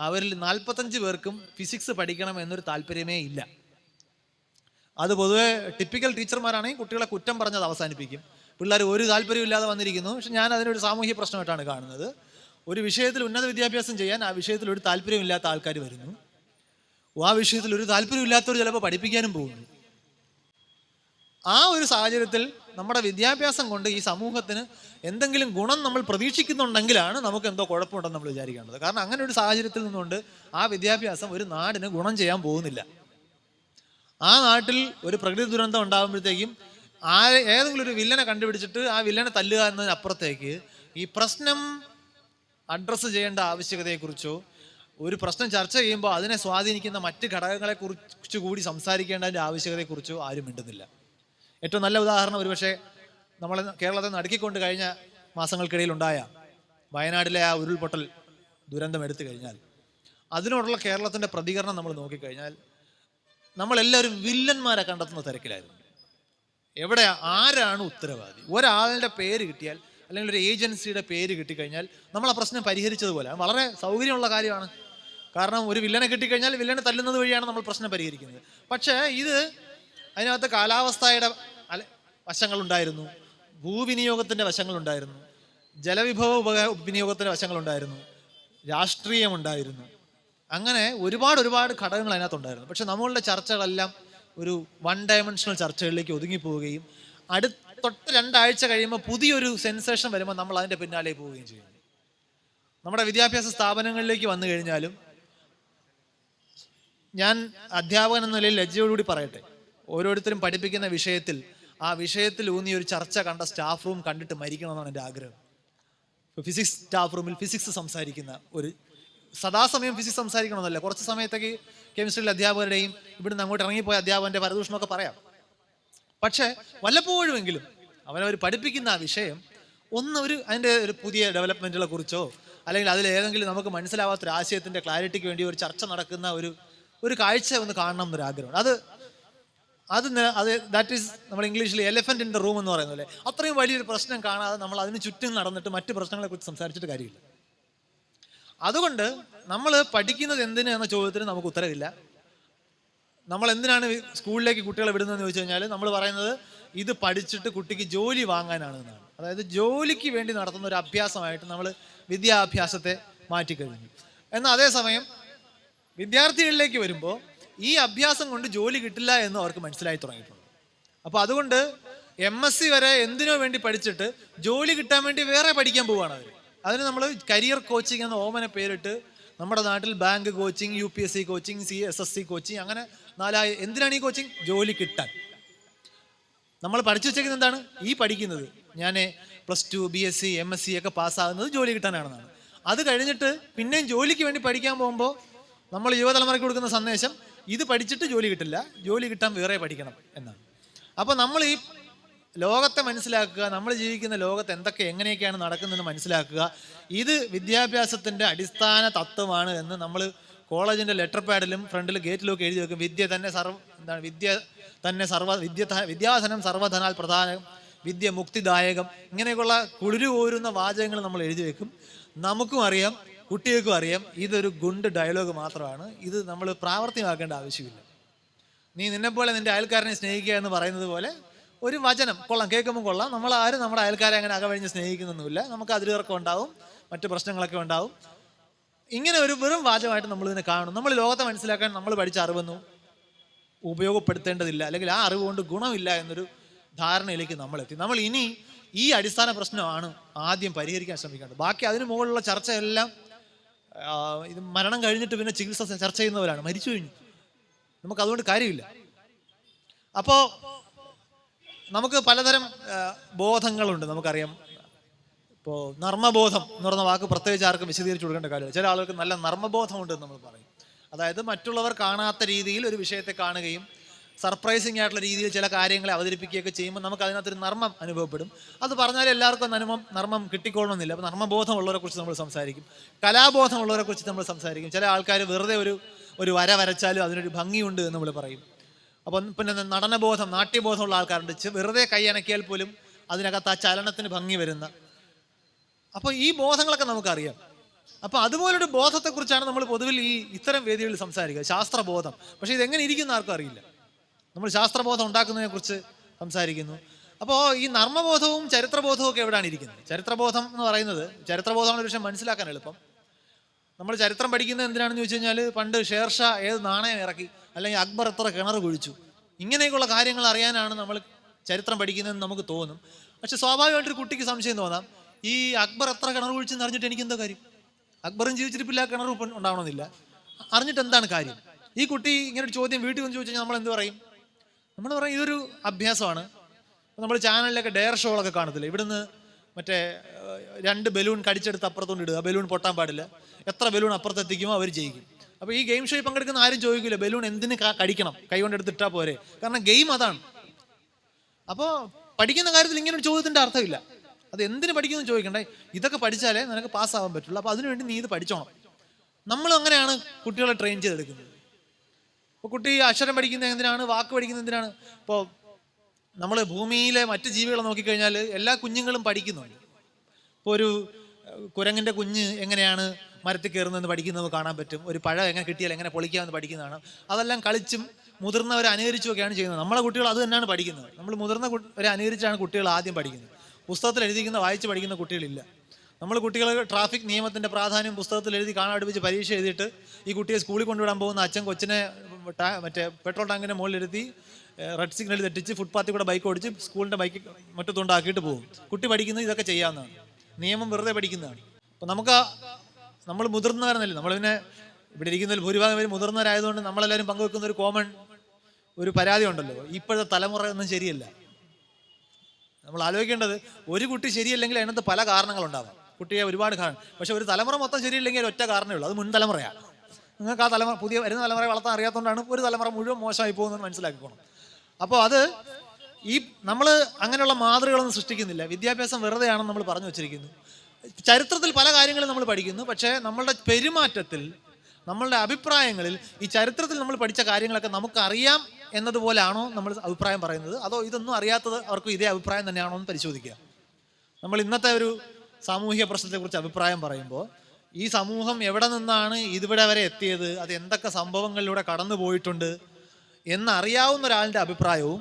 അവരിൽ 45 പേർക്കും ഫിസിക്സ് പഠിക്കണം എന്നൊരു താല്പര്യമേ ഇല്ല. അത് പൊതുവെ ടിപ്പിക്കൽ ടീച്ചർമാരാണെങ്കിൽ കുട്ടികളെ കുറ്റം പറഞ്ഞത് അവസാനിപ്പിക്കും. പിള്ളേർ ഒരു താല്പര്യമില്ലാതെ വന്നിരിക്കുന്നു. പക്ഷെ ഞാൻ അതിനൊരു സാമൂഹ്യ പ്രശ്നമായിട്ടാണ് കാണുന്നത്. ഒരു വിഷയത്തിൽ ഉന്നത വിദ്യാഭ്യാസം ചെയ്യാൻ ആ വിഷയത്തിൽ ഒരു താല്പര്യമില്ലാത്ത ആൾക്കാർ വരുന്നു. ആ വിഷയത്തിൽ ഒരു താല്പര്യമില്ലാത്തവർ ചിലപ്പോൾ പഠിപ്പിക്കാനും പോകുന്നു. ആ ഒരു സാഹചര്യത്തിൽ നമ്മുടെ വിദ്യാഭ്യാസം കൊണ്ട് ഈ സമൂഹത്തിന് എന്തെങ്കിലും ഗുണം നമ്മൾ പ്രതീക്ഷിക്കുന്നുണ്ടെങ്കിലാണ് നമുക്ക് എന്തോ കുഴപ്പമുണ്ടെന്ന് നമ്മൾ വിചാരിക്കേണ്ടത്. കാരണം അങ്ങനെ ഒരു സാഹചര്യത്തിൽ നിന്നുകൊണ്ട് ആ വിദ്യാഭ്യാസം ഒരു നാടിന് ഗുണം ചെയ്യാൻ പോകുന്നില്ല. ആ നാട്ടിൽ ഒരു പ്രകൃതി ദുരന്തം ഉണ്ടാകുമ്പോഴത്തേക്കും ഏതെങ്കിലും ഒരു വില്ലനെ കണ്ടുപിടിച്ചിട്ട് ആ വില്ലനെ തല്ലുക എന്നതിനപ്പുറത്തേക്ക് ഈ പ്രശ്നം അഡ്രസ്സ് ചെയ്യേണ്ട ആവശ്യകതയെക്കുറിച്ചോ, ഒരു പ്രശ്നം ചർച്ച ചെയ്യുമ്പോൾ അതിനെ സ്വാധീനിക്കുന്ന മറ്റ് ഘടകങ്ങളെക്കുറിച്ച് കൂടി സംസാരിക്കേണ്ടതിൻ്റെ ആവശ്യകതയെക്കുറിച്ചോ ആരും മിണ്ടുന്നില്ല. ഏറ്റവും നല്ല ഉദാഹരണം ഒരുപക്ഷെ നമ്മൾ കേരളത്തെ നടുക്കിക്കൊണ്ട് കഴിഞ്ഞ മാസങ്ങൾക്കിടയിൽ ഉണ്ടായ വയനാട്ടിലെ ആ ഉരുൾപൊട്ടൽ ദുരന്തം എടുത്തു കഴിഞ്ഞാൽ അതിനോടുള്ള കേരളത്തിൻ്റെ പ്രതികരണം നമ്മൾ നോക്കിക്കഴിഞ്ഞാൽ നമ്മളെല്ലാവരും വില്ലന്മാരെ കണ്ടെത്തുന്ന തിരക്കിലായിരുന്നു. എവിടെ ആരാണ് ഉത്തരവാദി? ഒരാളുടെ പേര് കിട്ടിയാൽ അല്ലെങ്കിൽ ഒരു ഏജൻസിയുടെ പേര് കിട്ടിക്കഴിഞ്ഞാൽ നമ്മൾ ആ പ്രശ്നം പരിഹരിച്ചതുപോലെ വളരെ സൗകര്യമുള്ള കാര്യമാണ്. കാരണം ഒരു വില്ലനെ കിട്ടിക്കഴിഞ്ഞാൽ വില്ലനെ തല്ലുന്നത് വഴിയാണ് നമ്മൾ പ്രശ്നം പരിഹരിക്കുന്നത്. പക്ഷേ അതിനകത്ത് കാലാവസ്ഥയുടെ വശങ്ങളുണ്ടായിരുന്നു, ഭൂവിനിയോഗത്തിൻ്റെ വശങ്ങളുണ്ടായിരുന്നു, ജലവിഭവ വിനിയോഗത്തിൻ്റെ വശങ്ങളുണ്ടായിരുന്നു, രാഷ്ട്രീയമുണ്ടായിരുന്നു. അങ്ങനെ ഒരുപാട് ഘടകങ്ങൾ അതിനകത്തുണ്ടായിരുന്നു. പക്ഷെ നമ്മളുടെ ചർച്ചകളെല്ലാം ഒരു വൺ ഡയമെൻഷണൽ ചർച്ചകളിലേക്ക് ഒതുങ്ങിപ്പോവുകയും തൊട്ട് 2 ആഴ്ച കഴിയുമ്പോൾ പുതിയൊരു സെൻസേഷൻ വരുമ്പോൾ നമ്മൾ അതിൻ്റെ പിന്നാലെ പോവുകയും ചെയ്യും. നമ്മുടെ വിദ്യാഭ്യാസ സ്ഥാപനങ്ങളിലേക്ക് വന്നു കഴിഞ്ഞാലും ഞാൻ അധ്യാപകൻ എന്ന നിലയിൽ ലജ്ജയോടുകൂടി പറയട്ടെ, ഓരോരുത്തരും പഠിപ്പിക്കുന്ന വിഷയത്തിൽ ആ വിഷയത്തിൽ ഊന്നിയ ഒരു ചർച്ച കണ്ട സ്റ്റാഫ് റൂം കണ്ടിട്ട് മരിക്കണമെന്നാണ് എൻ്റെ ആഗ്രഹം. ഫിസിക്സ് സ്റ്റാഫ് റൂമിൽ ഫിസിക്സ് സംസാരിക്കുന്ന സദാസമയം ഫിസിക്സ് സംസാരിക്കണമെന്നല്ല, കുറച്ച് സമയത്തേക്ക് കെമിസ്ട്രിയിലെ അധ്യാപകരുടെയും ഇവിടുന്ന് അങ്ങോട്ട് ഇറങ്ങിപ്പോയ അധ്യാപകൻ്റെ പരദൂഷണമൊക്കെ പറയാം. പക്ഷേ വല്ലപ്പോഴുമെങ്കിലും അവരവർ പഠിപ്പിക്കുന്ന ആ വിഷയം അതിൻ്റെ ഒരു പുതിയ ഡെവലപ്മെൻറ്റുകളെ കുറിച്ചോ അല്ലെങ്കിൽ അതിലേതെങ്കിലും നമുക്ക് മനസ്സിലാവാത്തൊരു ആശയത്തിൻ്റെ ക്ലാരിറ്റിക്ക് വേണ്ടി ഒരു ചർച്ച നടക്കുന്ന ഒരു കാഴ്ച ഒന്ന് കാണണം എന്നൊരാഗ്രഹമാണ്. ദാറ്റ് ഈസ് നമ്മൾ ഇംഗ്ലീഷിൽ എലിഫന്റ് ഇൻ ദ റൂം എന്ന് പറയുന്നത് പോലെ അത്രയും വലിയൊരു പ്രശ്നം കാണാതെ നമ്മൾ അതിന് ചുറ്റും നടന്നിട്ട് മറ്റു പ്രശ്നങ്ങളെക്കുറിച്ച് സംസാരിച്ചിട്ട് കാര്യമില്ല. അതുകൊണ്ട് നമ്മൾ പഠിക്കുന്നത് എന്തിന് എന്ന ചോദ്യത്തിന് നമുക്ക് ഉത്തരവില്ല. നമ്മൾ എന്തിനാണ് സ്കൂളിലേക്ക് കുട്ടികളെ വിടുന്നതെന്ന് ചോദിച്ചു കഴിഞ്ഞാൽ നമ്മൾ പറയുന്നത് ഇത് പഠിച്ചിട്ട് കുട്ടിക്ക് ജോലി വാങ്ങാനാണ് എന്നാണ്. അതായത് ജോലിക്ക് വേണ്ടി നടത്തുന്ന ഒരു അഭ്യാസമായിട്ട് നമ്മൾ വിദ്യാഭ്യാസത്തെ മാറ്റിക്കഴിഞ്ഞു. എന്നാൽ അതേസമയം വിദ്യാർത്ഥികളിലേക്ക് വരുമ്പോൾ ഈ അഭ്യാസം കൊണ്ട് ജോലി കിട്ടില്ല എന്ന് അവർക്ക് മനസ്സിലായി തുടങ്ങിയിട്ടുണ്ട്. അപ്പോൾ അതുകൊണ്ട് MSc വരെ എന്തിനോ വേണ്ടി പഠിച്ചിട്ട് ജോലി കിട്ടാൻ വേണ്ടി വേറെ പഠിക്കാൻ പോവുകയാണ് അവർ. അതിന് നമ്മൾ കരിയർ കോച്ചിങ് എന്ന ഓമന പേരിട്ട് നമ്മുടെ നാട്ടിൽ bank coaching, UPSC coaching, SSC coaching, അങ്ങനെ 4 എന്തിനാണ് ഈ കോച്ചിങ്? ജോലി കിട്ടാൻ. നമ്മൾ പഠിച്ചു വെച്ചേക്കുന്നത് എന്താണ്? ഈ പഠിക്കുന്നത് ഞാൻ +2 BSc MSc ഒക്കെ പാസ്സാകുന്നത് ജോലി കിട്ടാനാണെന്നാണ്. അത് കഴിഞ്ഞിട്ട് പിന്നെയും ജോലിക്ക് വേണ്ടി പഠിക്കാൻ പോകുമ്പോൾ നമ്മൾ യുവതലമുറയ്ക്ക് കൊടുക്കുന്ന സന്ദേശം ഇത് പഠിച്ചിട്ട് ജോലി കിട്ടില്ല, ജോലി കിട്ടാൻ വേറെ പഠിക്കണം എന്നാണ്. അപ്പോൾ നമ്മൾ ഈ ലോകത്തെ മനസ്സിലാക്കുക, നമ്മൾ ജീവിക്കുന്ന ലോകത്ത് എങ്ങനെയൊക്കെയാണ് നടക്കുന്നതെന്ന് മനസ്സിലാക്കുക. ഇത് വിദ്യാഭ്യാസത്തിൻ്റെ അടിസ്ഥാന തത്വമാണ് എന്ന് നമ്മൾ കോളേജിൻ്റെ ലെറ്റർ പാഡിലും ഫ്രണ്ടിൽ ഗേറ്റിലൊക്കെ എഴുതി വെക്കും. വിദ്യാധനം സർവ്വധനാൽ പ്രധാനം, വിദ്യ മുക്തിദായകം, ഇങ്ങനെയൊക്കെയുള്ള കുളിരുകോരുന്ന വാചകങ്ങൾ നമ്മൾ എഴുതി വെക്കും. നമുക്കും അറിയാം, കുട്ടികൾക്കും അറിയാം, ഇതൊരു ഗുണ്ട് ഡയലോഗ് മാത്രമാണ്. ഇത് നമ്മൾ പ്രാവർത്തികമാക്കേണ്ട ആവശ്യമില്ല. നീ നിന്നെപ്പോലെ നിൻ്റെ അയൽക്കാരനെ സ്നേഹിക്കുക എന്ന് പറയുന്നത് പോലെ ഒരു വചനം കൊള്ളാം, കേൾക്കുമ്പോൾ കൊള്ളാം. നമ്മളാരും നമ്മുടെ അയൽക്കാരെ അങ്ങനെ അകവഴിഞ്ഞ് സ്നേഹിക്കുന്നൊന്നുമില്ല. നമുക്ക് അതിരുകൾക്കം ഉണ്ടാവും, മറ്റു പ്രശ്നങ്ങളൊക്കെ ഉണ്ടാവും. ഇങ്ങനെ ഒരു വെറും വാചകമായിട്ട് നമ്മളിതിനെ കാണും. നമ്മൾ ലോകത്തെ മനസ്സിലാക്കാൻ നമ്മൾ പഠിച്ച അറിവൊന്നും ഉപയോഗപ്പെടുത്തേണ്ടതില്ല, അല്ലെങ്കിൽ ആ അറിവ് കൊണ്ട് ഗുണമില്ല എന്നൊരു ധാരണയിലേക്ക് നമ്മളെത്തി. നമ്മൾ ഇനി ഈ അടിസ്ഥാന പ്രശ്നമാണ് ആദ്യം പരിഹരിക്കാൻ ശ്രമിക്കേണ്ടത്. ബാക്കി അതിന് മുകളിലുള്ള ചർച്ചയെല്ലാം ഇത് മരണം കഴിഞ്ഞിട്ട് പിന്നെ ചികിത്സ ചർച്ച ചെയ്യുന്നവരാണ്. മരിച്ചു കഴിഞ്ഞു, നമുക്കതുകൊണ്ട് കാര്യമില്ല. അപ്പോൾ നമുക്ക് പലതരം ബോധങ്ങളുണ്ട്, നമുക്കറിയാം. ഇപ്പോൾ നർമ്മബോധം എന്ന് പറയുന്ന വാക്ക് പ്രത്യേകിച്ച് ആർക്കും വിശദീകരിച്ച് കൊടുക്കേണ്ട കാര്യമില്ല. ചില ആളുകൾക്ക് നല്ല നർമ്മബോധമുണ്ട് എന്ന് നമ്മൾ പറയും. അതായത് മറ്റുള്ളവർ കാണാത്ത രീതിയിൽ ഒരു വിഷയത്തെ കാണുകയും സർപ്രൈസിങ് ആയിട്ടുള്ള രീതിയിൽ ചില കാര്യങ്ങളെ അവതരിപ്പിക്കുകയൊക്കെ ചെയ്യുമ്പോൾ നമുക്ക് അതിനകത്തൊരു നർമ്മം അനുഭവപ്പെടും. അത് പറഞ്ഞാൽ എല്ലാവർക്കും നർമ്മം കിട്ടിക്കൊള്ളണമെന്നില്ല. അപ്പോൾ നർമ്മബോധമുള്ളവരെ കുറിച്ച് നമ്മൾ സംസാരിക്കും, കലാബോധമുള്ളവരെ കുറിച്ച് നമ്മൾ സംസാരിക്കും. ചില ആൾക്കാർ വെറുതെ ഒരു വര വരച്ചാലും അതിനൊരു ഭംഗിയുണ്ട് എന്ന് നമ്മൾ പറയും. അപ്പം പിന്നെ നടനബോധം, നാട്യബോധമുള്ള ആൾക്കാരുണ്ട്. വെറുതെ കൈ അനക്കിയാൽ പോലും അതിനകത്ത് ആ ചലനത്തിന് ഭംഗി വരുന്ന. അപ്പോൾ ഈ ബോധങ്ങളൊക്കെ നമുക്കറിയാം. അപ്പോൾ അതുപോലൊരു ബോധത്തെക്കുറിച്ചാണ് നമ്മൾ പൊതുവിൽ ഇത്തരം വേദികളിൽ സംസാരിക്കുക, ശാസ്ത്രബോധം. പക്ഷേ ഇതെങ്ങനെ ഇരിക്കുന്ന ആർക്കും അറിയില്ല. നമ്മൾ ശാസ്ത്രബോധം ഉണ്ടാക്കുന്നതിനെ കുറിച്ച് സംസാരിക്കുന്നു. അപ്പോൾ ഈ നർമ്മബോധവും ചരിത്രബോധവും ഒക്കെ എവിടെയാണ് ഇരിക്കുന്നത്? ചരിത്രബോധം എന്ന് പറയുന്നത്, ചരിത്രബോധമാണ് ഒരു വിഷയം മനസ്സിലാക്കാൻ എളുപ്പം. നമ്മൾ ചരിത്രം പഠിക്കുന്നത് എന്തിനാണെന്ന് ചോദിച്ചു കഴിഞ്ഞാൽ, പണ്ട് ഷേർഷാ ഏത് നാണയം ഇറക്കി, അല്ലെങ്കിൽ അക്ബർ എത്ര കിണർ കുഴിച്ചു, ഇങ്ങനെയൊക്കെയുള്ള കാര്യങ്ങൾ അറിയാനാണ് നമ്മൾ ചരിത്രം പഠിക്കുന്നതെന്ന് നമുക്ക് തോന്നും. പക്ഷെ സ്വാഭാവികമായിട്ടൊരു കുട്ടിക്ക് സംശയം തോന്നാം, ഈ അക്ബർ എത്ര കിണർ കുഴിച്ചെന്ന് അറിഞ്ഞിട്ട് എനിക്കെന്തോ കാര്യം? അക്ബറും ജീവിച്ചിരിപ്പില്ല, കിണർ ഉണ്ടാവണമെന്നില്ല, അറിഞ്ഞിട്ട് എന്താണ് കാര്യം? ഈ കുട്ടി ഇങ്ങനെ ഒരു ചോദ്യം വീട്ടിൽ വന്ന് ചോദിച്ചു കഴിഞ്ഞാൽ നമ്മൾ എന്ത് പറയും? നമ്മൾ പറയും ഇതൊരു അഭ്യാസമാണ്. നമ്മൾ ചാനലിലൊക്കെ ഡെയർ ഷോകളൊക്കെ കാണത്തില്ല, ഇവിടുന്ന് മറ്റേ 2 ബലൂൺ കടിച്ചെടുത്ത് അപ്പുറത്തോണ്ട് ഇടുക, ബലൂൺ പൊട്ടാൻ പാടില്ല, എത്ര ബലൂൺ അപ്പുറത്തെത്തിക്കുമോ അവർ ജയിക്കും. അപ്പോൾ ഈ ഗെയിം ഷോയിൽ പങ്കെടുക്കുന്ന ആരും ചോദിക്കില്ല ബലൂൺ എന്തിന് കടിക്കണം, കൈ കൊണ്ട് എടുത്തിട്ടാൽ പോരെ, കാരണം ഗെയിം അതാണ്. അപ്പോൾ പഠിക്കുന്ന കാര്യത്തിൽ ഇങ്ങനെ ഒരു ചോദ്യത്തിൻ്റെ അർത്ഥമില്ല. അത് എന്തിനു പഠിക്കുമെന്ന് ചോദിക്കണ്ടേ, ഇതൊക്കെ പഠിച്ചാലേ നിനക്ക് പാസ്സാവാൻ പറ്റുള്ളൂ, അപ്പോൾ അതിനുവേണ്ടി നീ ഇത് പഠിച്ചോണം. നമ്മൾ അങ്ങനെയാണ് കുട്ടികളെ ട്രെയിൻ ചെയ്തെടുക്കുന്നത്. ഇപ്പോൾ കുട്ടി അക്ഷരം പഠിക്കുന്നത് എന്തിനാണ്, വാക്ക് പഠിക്കുന്നത് എന്തിനാണ്? ഇപ്പോൾ നമ്മൾ ഭൂമിയിലെ മറ്റ് ജീവികളെ നോക്കിക്കഴിഞ്ഞാൽ എല്ലാ കുഞ്ഞുങ്ങളും പഠിക്കുന്നുണ്ട്. ഇപ്പോൾ ഒരു കുരങ്ങിൻ്റെ കുഞ്ഞ് എങ്ങനെയാണ് മരത്തിൽ കയറുന്നതെന്ന് പഠിക്കുന്നത് കാണാൻ പറ്റും. ഒരു പഴം എങ്ങനെ കിട്ടിയാൽ എങ്ങനെ പൊളിക്കാമെന്ന് പഠിക്കുന്നതാണ്. അതെല്ലാം കളിച്ചും മുതിർന്നവരെ അനുകരിച്ചുമൊക്കെയാണ് ചെയ്യുന്നത്. നമ്മളെ കുട്ടികൾ അത് തന്നെയാണ് പഠിക്കുന്നത്. നമ്മൾ മുതിർന്നവരെ അനുകരിച്ചാണ് കുട്ടികൾ ആദ്യം പഠിക്കുന്നത്. പുസ്തകത്തിൽ എഴുതിക്കുന്ന വായിച്ച് പഠിക്കുന്ന കുട്ടികളില്ല. നമ്മൾ കുട്ടികൾ ട്രാഫിക് നിയമത്തിൻ്റെ പ്രാധാന്യം പുസ്തകത്തിൽ എഴുതി കാണാടുപ്പിച്ച് പരീക്ഷ എഴുതിയിട്ട് ഈ കുട്ടിയെ സ്കൂളിൽ കൊണ്ടുവിടാൻ പോകുന്ന അച്ഛൻ കൊച്ചിനെ മറ്റേ പെട്രോൾ ടാങ്കിൻ്റെ മുകളിലിരുത്തി റെഡ് സിഗ്നൽ തെറ്റിച്ച് ഫുട്പാത്തിൽ കൂടെ ബൈക്ക് ഓടിച്ച് സ്കൂളിൻ്റെ ബൈക്ക് മുറ്റത്തുണ്ടാക്കിയിട്ട് പോകും. കുട്ടി പഠിക്കുന്നത് ഇതൊക്കെ ചെയ്യാവുന്നതാണ്. നിയമം വെറുതെ പഠിക്കുന്നതാണ്. അപ്പോൾ നമ്മൾ മുതിർന്നവരെന്നല്ലേ, നമ്മൾ പിന്നെ ഇവിടെ ഇരിക്കുന്നതിൽ ഭൂരിഭാഗം പേര് മുതിർന്നവരായതുകൊണ്ട് നമ്മളെല്ലാവരും പങ്കുവെക്കുന്ന ഒരു കോമൺ ഒരു പരാതി ഉണ്ടല്ലോ, ഇപ്പോഴത്തെ തലമുറ ഒന്നും ശരിയല്ല. നമ്മൾ ആലോചിക്കേണ്ടത്, ഒരു കുട്ടി ശരിയല്ലെങ്കിൽ അതിനകത്ത് പല കാരണങ്ങളുണ്ടാവാം. കുട്ടിയെ ഒരുപാട് കാരണം, പക്ഷെ ഒരു തലമുറ മൊത്തം ശരിയില്ലെങ്കിൽ ഒറ്റ കാരണമേ ഉള്ളൂ, അത് മുൻ തലമുറയാണ്. നിങ്ങൾക്ക് ആ തലമുറ പുതിയ വരുന്ന തലമുറയെ വളർത്താൻ അറിയാത്തതുകൊണ്ടാണ് ഒരു തലമുറ മുഴുവൻ മോശമായി പോകുന്നതെന്ന് മനസ്സിലാക്കിക്കോണം. അപ്പോൾ അത് നമ്മൾ അങ്ങനെയുള്ള മാതൃകളൊന്നും സൃഷ്ടിക്കുന്നില്ല. വിദ്യാഭ്യാസം വെറുതെയാണെന്ന് നമ്മൾ പറഞ്ഞു വെച്ചിരിക്കുന്നു. ചരിത്രത്തിൽ പല കാര്യങ്ങളും നമ്മൾ പഠിക്കുന്നു, പക്ഷേ നമ്മളുടെ പെരുമാറ്റത്തിൽ, നമ്മളുടെ അഭിപ്രായങ്ങളിൽ ഈ ചരിത്രത്തിൽ നമ്മൾ പഠിച്ച കാര്യങ്ങളൊക്കെ നമുക്കറിയാം എന്നതുപോലെയാണോ നമ്മൾ അഭിപ്രായം പറയുന്നത്, അതോ ഇതൊന്നും അറിയാത്തത് അവർക്ക് ഇതേ അഭിപ്രായം തന്നെയാണോ എന്ന് പരിശോധിക്കുക. നമ്മൾ ഇന്നത്തെ ഒരു സാമൂഹിക പ്രശ്നത്തെക്കുറിച്ച് അഭിപ്രായം പറയുമ്പോൾ ഈ സമൂഹം എവിടെ നിന്നാണ് ഇതുവരെ വരെ എത്തിയത്, അത് എന്തൊക്കെ സംഭവങ്ങളിലൂടെ കടന്നു പോയിട്ടുണ്ട് എന്നറിയാവുന്ന ഒരാളുടെ അഭിപ്രായവും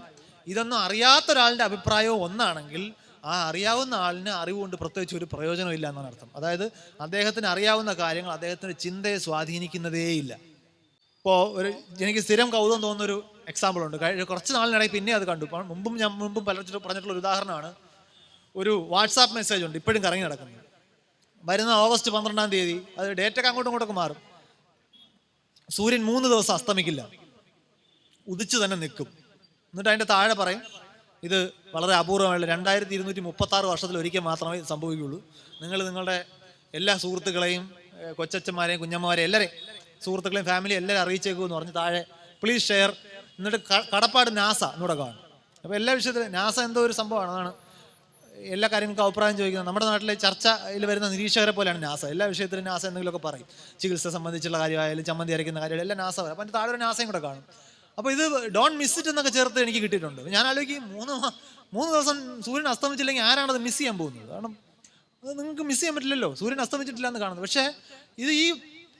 ഇതൊന്നും അറിയാത്ത ഒരാളുടെ അഭിപ്രായവും ഒന്നാണെങ്കിൽ ആ അറിയാവുന്ന ആളിന് അറിവുകൊണ്ട് പ്രത്യേകിച്ച് ഒരു പ്രയോജനമില്ല എന്നാണ് അർത്ഥം. അതായത് അദ്ദേഹത്തിന് അറിയാവുന്ന കാര്യങ്ങൾ അദ്ദേഹത്തിൻ്റെ ചിന്തയെ സ്വാധീനിക്കുന്നതേയില്ല. ഇപ്പോൾ എനിക്ക് സ്ഥിരം കൗതുകം തോന്നുന്നൊരു എക്സാമ്പിൾ ഉണ്ട്. കുറച്ച് നാളിനിടയിൽ പിന്നെ അത് കണ്ടു. മുമ്പും പലർക്കും പറഞ്ഞിട്ടുള്ള ഒരു ഉദാഹരണമാണ്. ഒരു വാട്സാപ്പ് മെസ്സേജ് ഉണ്ട് ഇപ്പോഴും കറങ്ങി നടക്കുന്നത്. വരുന്ന ഓഗസ്റ്റ് 12-ാം തീയതി, അത് ഡേറ്റൊക്കെ അങ്ങോട്ടും ഇങ്ങോട്ടൊക്കെ മാറും, സൂര്യൻ 3 ദിവസം അസ്തമിക്കില്ല, ഉദിച്ചു തന്നെ നിൽക്കും. എന്നിട്ട് അതിൻ്റെ താഴെ പറയും, ഇത് വളരെ അപൂർവമായുള്ള 2236 വർഷത്തിൽ ഒരിക്കൽ മാത്രമേ സംഭവിക്കുകയുള്ളൂ. നിങ്ങൾ നിങ്ങളുടെ എല്ലാ സുഹൃത്തുക്കളെയും, കൊച്ചച്ഛന്മാരെയും കുഞ്ഞമ്മമാരെയും എല്ലാവരെയും, സുഹൃത്തുക്കളെയും ഫാമിലിയും എല്ലാവരും അറിയിച്ചേക്കുമെന്ന് പറഞ്ഞ് താഴെ പ്ലീസ് ഷെയർ. എന്നിട്ട് കടപ്പാട് നാസ എന്നൂടെ കാണും. അപ്പോൾ എല്ലാ വിഷയത്തിലും നാസ എന്തോ ഒരു സംഭവമാണ്. അതാണ് എല്ലാ കാര്യങ്ങൾക്കും അഭിപ്രായം ചോദിക്കുന്നത്. നമ്മുടെ നാട്ടിലെ ചർച്ചയിൽ വരുന്ന നിരീക്ഷകരെ പോലെയാണ് നാസ. എല്ലാ വിഷയത്തിലും നാസ എന്തെങ്കിലുമൊക്കെ പറയും. ചികിത്സ സംബന്ധിച്ചുള്ള കാര്യമായാലും ചമ്മന്തി അരയ്ക്കുന്ന കാര്യമായാലും എല്ലാം നാസ പറയും. അപ്പോൾ അതിൻ്റെ താഴെ ഒരു നാസയും കൂടെ കാണും. അപ്പോൾ ഇത് ഡോണ്ട് മിസ് ഇറ്റ് എന്നൊക്കെ ചേർത്ത് എനിക്ക് കിട്ടിയിട്ടുണ്ട്. ഞാൻ ആലോചിക്കും, 3 ദിവസം സൂര്യൻ അസ്തമിച്ചില്ലെങ്കിൽ ആരാണത് മിസ് ചെയ്യാൻ പോകുന്നത്? കാരണം അത് നിങ്ങൾക്ക് മിസ് ചെയ്യാൻ പറ്റില്ലല്ലോ, സൂര്യൻ അസ്തമിച്ചിട്ടില്ല എന്ന് കാണുന്നത്. പക്ഷേ ഇത് ഈ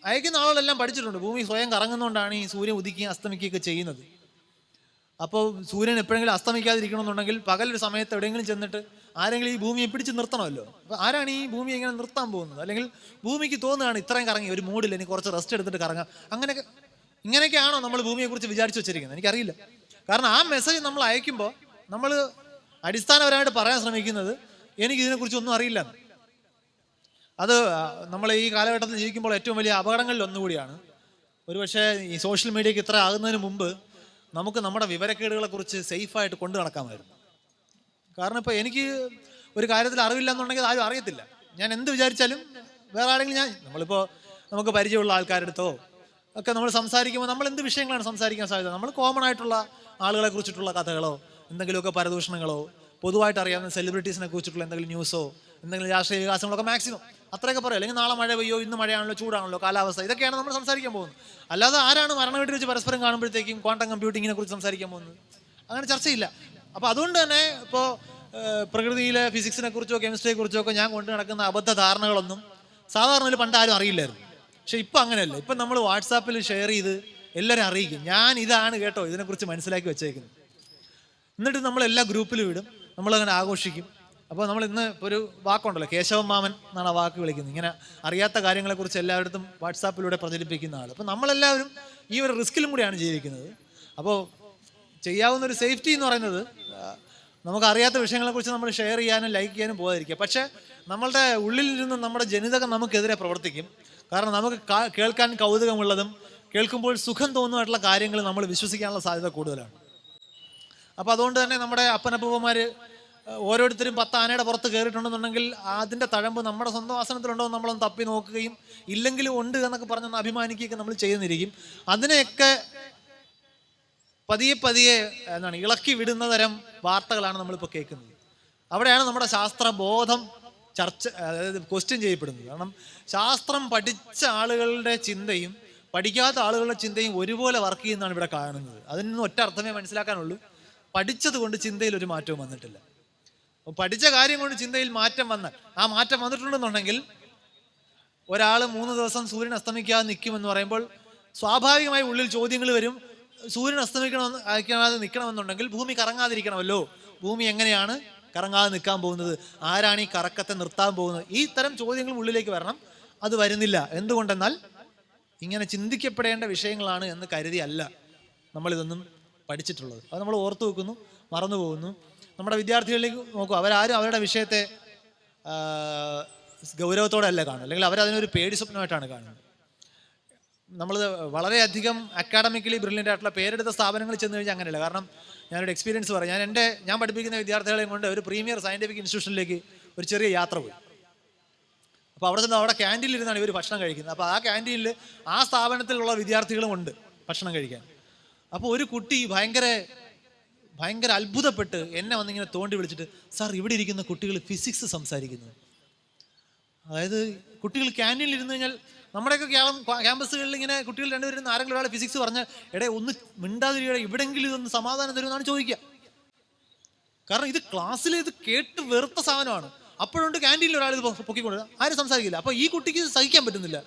അയക്കുന്ന ആളുകളെല്ലാം പഠിച്ചിട്ടുണ്ട്. ഭൂമി സ്വയം കറങ്ങുന്നതുകൊണ്ടാണ് ഈ സൂര്യൻ ഉദിക്കുകയും അസ്തമിക്കുകയൊക്കെ ചെയ്യുന്നത്. അപ്പോൾ സൂര്യൻ എപ്പോഴെങ്കിലും അസ്തമിക്കാതിരിക്കണമെന്നുണ്ടെങ്കിൽ പകലൊരു സമയത്ത് എവിടെയെങ്കിലും ചെന്നിട്ട് ആരെങ്കിലും ഈ ഭൂമിയെ പിടിച്ച് നിർത്തണമല്ലോ. അപ്പോൾ ആരാണ് ഈ ഭൂമിയെ ഇങ്ങനെ നിർത്താൻ പോകുന്നത്? അല്ലെങ്കിൽ ഭൂമിക്ക് തോന്നുകയാണ് ഇത്രയും കറങ്ങി, ഒരു മൂഡിൽ എനിക്ക് കുറച്ച് റെസ്റ്റ് എടുത്തിട്ട് കറങ്ങാം. ഇങ്ങനെയൊക്കെയാണോ നമ്മൾ ഭൂമിയെക്കുറിച്ച് വിചാരിച്ചു വെച്ചിരിക്കുന്നത്? എനിക്കറിയില്ല. കാരണം ആ മെസ്സേജ് നമ്മൾ അയക്കുമ്പോൾ നമ്മൾ അടിസ്ഥാനപരമായിട്ട് പറയാൻ ശ്രമിക്കുന്നത് എനിക്ക് ഇതിനെക്കുറിച്ചൊന്നും അറിയില്ല. അത് നമ്മൾ ഈ കാലഘട്ടത്തിൽ ജീവിക്കുമ്പോൾ ഏറ്റവും വലിയ അപകടങ്ങളിൽ ഒന്നുകൂടിയാണ്. ഒരുപക്ഷെ ഈ സോഷ്യൽ മീഡിയയ്ക്ക് ഇത്ര ആകുന്നതിന് മുമ്പ് നമുക്ക് നമ്മുടെ വിവരക്കേടുകളെക്കുറിച്ച് സേഫായിട്ട് കൊണ്ടു നടക്കാമായിരുന്നു. കാരണം ഇപ്പോൾ എനിക്ക് ഒരു കാര്യത്തിൽ അറിവില്ല എന്നുണ്ടെങ്കിൽ ആരും അറിയത്തില്ല. ഞാൻ എന്ത് വിചാരിച്ചാലും വേറെ ആരെങ്കിലും നമ്മളിപ്പോൾ നമുക്ക് പരിചയമുള്ള ആൾക്കാരുടെ അടുത്തോ ഒക്കെ നമ്മൾ സംസാരിക്കുമ്പോൾ നമ്മൾ എന്ത് വിഷയങ്ങളാണ് സംസാരിക്കാൻ സാധ്യത? നമ്മൾ കോമൺ ആയിട്ടുള്ള ആളുകളെ കുറിച്ചിട്ടുള്ള കഥകളോ എന്തെങ്കിലുമൊക്കെ പരദൂഷണങ്ങളോ പൊതുവായിട്ട് അറിയാവുന്ന സെലിബ്രിറ്റീസിനെ കുറിച്ചിട്ടുള്ള എന്തെങ്കിലും ന്യൂസോ എന്തെങ്കിലും രാഷ്ട്രീയ വികാസങ്ങളൊക്കെ മാക്സിമം അത്രയൊക്കെ പറയും. അല്ലെങ്കിൽ നാളെ മഴ പെയ്യോ, ഇന്ന് മഴയാണല്ലോ, ചൂടാണല്ലോ, കാലാവസ്ഥ, ഇതൊക്കെയാണ് നമ്മൾ സംസാരിക്കാൻ പോകുന്നത്. അല്ലാതെ ആരാണ് മരണ വീട്ടിൽ വെച്ച് പരസ്പരം കാണുമ്പോഴത്തേക്കും ക്വാണ്ടം കമ്പ്യൂട്ടിങ്ങിനെ കുറിച്ച് സംസാരിക്കാൻ പോകുന്നത്? അങ്ങനെ ചർച്ചയില്ല. അപ്പോൾ അതുകൊണ്ട് തന്നെ ഇപ്പോൾ പ്രകൃതിയിലെ ഫിസിക്സിനെ കുറിച്ചോ കെമിസ്ട്രിയെ കുറിച്ചോ ഒക്കെ ഞാൻ കൊണ്ടു നടക്കുന്ന അബദ്ധ ധാരണകളൊന്നും സാധാരണ പണ്ട് ആരും അറിയില്ലായിരുന്നു. പക്ഷെ ഇപ്പം അങ്ങനെയല്ല. ഇപ്പം നമ്മൾ വാട്സാപ്പിൽ ഷെയർ ചെയ്ത് എല്ലാവരും അറിയിക്കും, ഞാൻ ഇതാണ് കേട്ടോ ഇതിനെക്കുറിച്ച് മനസ്സിലാക്കി വെച്ചേക്കുന്നത്. എന്നിട്ട് നമ്മൾ എല്ലാ ഗ്രൂപ്പിലും ഇടും, നമ്മളങ്ങനെ ആഘോഷിക്കും. അപ്പോൾ നമ്മൾ ഇന്ന് ഒരു വാക്കുണ്ടല്ലോ, കേശവൻ മാമൻ എന്നാണ് ആ വാക്ക് വിളിക്കുന്നത്. ഇങ്ങനെ അറിയാത്ത കാര്യങ്ങളെക്കുറിച്ച് എല്ലായിടത്തും വാട്സാപ്പിലൂടെ പ്രചരിപ്പിക്കുന്ന ആൾ. അപ്പോൾ നമ്മളെല്ലാവരും ഈ ഒരു റിസ്കിലും കൂടിയാണ് ജീവിക്കുന്നത്. അപ്പോൾ ചെയ്യാവുന്നൊരു സേഫ്റ്റി എന്ന് പറയുന്നത് നമുക്കറിയാത്ത വിഷയങ്ങളെക്കുറിച്ച് നമ്മൾ ഷെയർ ചെയ്യാനും ലൈക്ക് ചെയ്യാനും പോകാതിരിക്കുക. പക്ഷേ നമ്മളുടെ ഉള്ളിൽ നിന്ന് നമ്മുടെ ജനിതകം നമുക്കെതിരെ പ്രവർത്തിക്കും. കാരണം നമുക്ക് കേൾക്കാൻ കൗതുകമുള്ളതും കേൾക്കുമ്പോൾ സുഖം തോന്നുമായിട്ടുള്ള കാര്യങ്ങൾ നമ്മൾ വിശ്വസിക്കാനുള്ള സാധ്യത കൂടുതലാണ്. അപ്പോൾ അതുകൊണ്ട് തന്നെ നമ്മുടെ അപ്പനപ്പൂപ്പന്മാർ ഓരോരുത്തരും 10 ആനയുടെ പുറത്ത് കയറിയിട്ടുണ്ടെന്നുണ്ടെങ്കിൽ അതിൻ്റെ തഴമ്പ് നമ്മുടെ സ്വന്തം ആസനത്തിലുണ്ടോ എന്ന് നമ്മളൊന്ന് തപ്പി നോക്കുകയും ഇല്ലെങ്കിലും ഉണ്ട് എന്നൊക്കെ പറഞ്ഞൊന്ന് അഭിമാനിക്കുകയൊക്കെ നമ്മൾ ചെയ്യുന്നിരിക്കും. അതിനെയൊക്കെ പതിയെ ഇളക്കി വിടുന്ന തരം വാർത്തകളാണ് നമ്മളിപ്പോൾ കേൾക്കുന്നത്. അവിടെയാണ് നമ്മുടെ ശാസ്ത്രബോധം അതായത് ക്വസ്റ്റ്യൻ ചെയ്യപ്പെടുന്നത്. കാരണം ശാസ്ത്രം പഠിച്ച ആളുകളുടെ ചിന്തയും പഠിക്കാത്ത ആളുകളുടെ ചിന്തയും ഒരുപോലെ വർക്ക് ചെയ്യുന്നതാണ് ഇവിടെ കാണുന്നത്. അതിൽ നിന്ന് ഒറ്റ അർത്ഥമേ മനസ്സിലാക്കാനുള്ളൂ, പഠിച്ചത് കൊണ്ട് ചിന്തയിൽ ഒരു മാറ്റവും വന്നിട്ടില്ല. അപ്പോൾ പഠിച്ച കാര്യം കൊണ്ട് ചിന്തയിൽ മാറ്റം വന്നാൽ, ആ മാറ്റം വന്നിട്ടുണ്ടെന്നുണ്ടെങ്കിൽ ഒരാൾ 3 ദിവസം സൂര്യൻ അസ്തമിക്കാതെ നിൽക്കുമെന്ന് പറയുമ്പോൾ സ്വാഭാവികമായി ഉള്ളിൽ ചോദ്യങ്ങൾ വരും. സൂര്യൻ അസ്തമിക്കാതെ നിൽക്കണമെന്നുണ്ടെങ്കിൽ ഭൂമി കറങ്ങാതിരിക്കണമല്ലോ. ഭൂമി എങ്ങനെയാണ് കറങ്ങാതെ നിൽക്കാൻ പോകുന്നത്? ആരാണ് ഈ കറക്കത്തെ നിർത്താൻ പോകുന്നത്? ഈ തരം ചോദ്യങ്ങൾ ഉള്ളിലേക്ക് വരണം. അത് വരുന്നില്ല. എന്തുകൊണ്ടെന്നാൽ ഇങ്ങനെ ചിന്തിക്കപ്പെടേണ്ട വിഷയങ്ങളാണ് എന്ന് കരുതിയല്ല നമ്മളിതൊന്നും പഠിച്ചിട്ടുള്ളത്. അത് നമ്മൾ ഓർത്തു വെക്കുന്നു, മറന്നു പോകുന്നു. നമ്മുടെ വിദ്യാർത്ഥികളിലേക്ക് നോക്കൂ, അവരാരും അവരുടെ വിഷയത്തെ ഗൗരവത്തോടെ അല്ല കാണുന്നത്, അല്ലെങ്കിൽ അവരതിനൊരു പേടി സ്വപ്നമായിട്ടാണ് കാണുന്നത്. നമ്മൾ വളരെയധികം അക്കാഡമിക്കലി ബ്രില്യൻ്റ് ആയിട്ടുള്ള പേരെടുത്ത സ്ഥാപനങ്ങളിൽ ചെന്ന് കഴിഞ്ഞാൽ അങ്ങനെയല്ല. കാരണം ഞാനൊരു എക്സ്പീരിയൻസ് പറയാം. ഞാൻ പഠിപ്പിക്കുന്ന വിദ്യാർത്ഥികളെയും കൊണ്ട് ഒരു പ്രീമിയർ സയൻറ്റിഫിക് ഇൻസ്റ്റിറ്റ്യൂഷനിലേക്ക് ഒരു ചെറിയ യാത്ര പോയി. അപ്പോൾ അവിടെ ക്യാൻറ്റീനിലിരുന്നാണ് ഇവർ ഭക്ഷണം കഴിക്കുന്നത്. അപ്പോൾ ആ ക്യാൻറ്റീനിൽ ആ സ്ഥാപനത്തിലുള്ള വിദ്യാർത്ഥികളും ഉണ്ട് ഭക്ഷണം കഴിക്കാൻ. അപ്പോൾ ഒരു കുട്ടി ഭയങ്കര അത്ഭുതപ്പെട്ട് എന്നെ വന്നിങ്ങനെ തോണ്ടി വിളിച്ചിട്ട്, സാർ ഇവിടെ ഇരിക്കുന്ന കുട്ടികൾ ഫിസിക്സ് സംസാരിക്കുന്നു. അതായത് കുട്ടികൾ ക്യാൻറ്റീനിൽ ഇരുന്ന് കഴിഞ്ഞാൽ നമ്മുടെയൊക്കെ ക്യാമ്പസുകളിൽ ഇങ്ങനെ കുട്ടികൾ രണ്ടുപേരും ആരെങ്കിലും ഒരാൾ ഫിസിക്സ് പറഞ്ഞാൽ ഒന്ന് മിണ്ടാതിരിയുടെ ഇവിടെങ്കിലും ഇതൊന്ന് സമാധാനം തരുമെന്നാണ് ചോദിക്കുക. കാരണം ഇത് ക്ലാസ്സിൽ ഇത് കേട്ട് വെറുത്ത സാധനമാണ്. അപ്പോഴുണ്ട് ക്യാൻറ്റീനിൽ ഒരാൾ ഇത് പൊക്കിക്കൊണ്ട് ആരും സംസാരിക്കില്ല. അപ്പോൾ ഈ കുട്ടിക്ക് സഹിക്കാൻ പറ്റുന്നില്ല.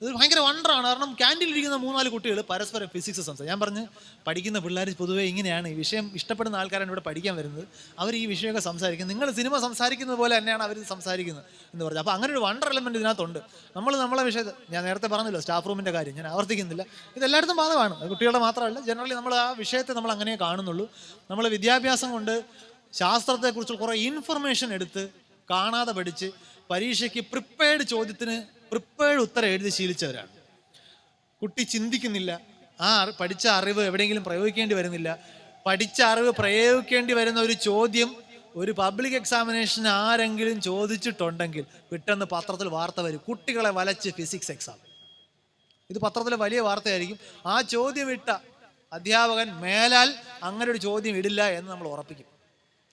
ഇത് ഭയങ്കര വണ്ടറാണ്. കാരണം ക്യാൻറ്റീനിലിരിക്കുന്ന 3-4 കുട്ടികൾ പരസ്പരം ഫിസിക്സ് സംസാരിക്കും. ഞാൻ പറഞ്ഞ് പഠിക്കുന്ന പിള്ളേർ പൊതുവേ ഇങ്ങനെയാണ്. ഈ വിഷയം ഇഷ്ടപ്പെടുന്ന ആൾക്കാരാണ് ഇവിടെ പഠിക്കാൻ വരുന്നത്. അവർ ഈ വിഷയമൊക്കെ സംസാരിക്കും. നിങ്ങൾ സിനിമ സംസാരിക്കുന്നത് പോലെ തന്നെയാണ് അവർ സംസാരിക്കുന്നത് എന്ന് പറഞ്ഞു. അപ്പോൾ അങ്ങനെ ഒരു വണ്ടർ എലമെൻറ്റ് ഇതിനകത്തുണ്ട്. നമ്മളെ വിഷയത്തിൽ ഞാൻ നേരത്തെ പറഞ്ഞല്ലോ, സ്റ്റാഫ് റൂമിൻ്റെ കാര്യം ഞാൻ ആവർത്തിക്കുന്നില്ല. ഇതെല്ലായിടത്തും ബാധകമാണ്, കുട്ടികളുടെ മാത്രമല്ല. ജനറലി നമ്മൾ ആ വിഷയത്തെ നമ്മൾ അങ്ങനെ കാണുന്നുള്ളൂ. നമ്മൾ വിദ്യാഭ്യാസം കൊണ്ട് ശാസ്ത്രത്തെക്കുറിച്ച് കുറേ ഇൻഫർമേഷൻ എടുത്ത് കാണാതെ പഠിച്ച് പരീക്ഷയ്ക്ക് പ്രിപ്പേർഡ് ഉത്തരം എഴുതി ശീലിച്ചവരാണ്. കുട്ടി ചിന്തിക്കുന്നില്ല. പഠിച്ച അറിവ് എവിടെയെങ്കിലും പ്രയോഗിക്കേണ്ടി വരുന്നില്ല. പഠിച്ച അറിവ് പ്രയോഗിക്കേണ്ടി വരുന്ന ഒരു ചോദ്യം ഒരു പബ്ലിക് എക്സാമിനേഷന് ആരെങ്കിലും ചോദിച്ചിട്ടുണ്ടെങ്കിൽ പെട്ടെന്ന് പത്രത്തിൽ വാർത്ത വരും, കുട്ടികളെ വലച്ച് ഫിസിക്സ് എക്സാം. ഇത് പത്രത്തിലെ വലിയ വാർത്തയായിരിക്കും. ആ ചോദ്യം ഇട്ട അധ്യാപകൻ മേലാൽ അങ്ങനെ ഒരു ചോദ്യം ഇടില്ല എന്ന് നമ്മൾ ഉറപ്പിക്കും.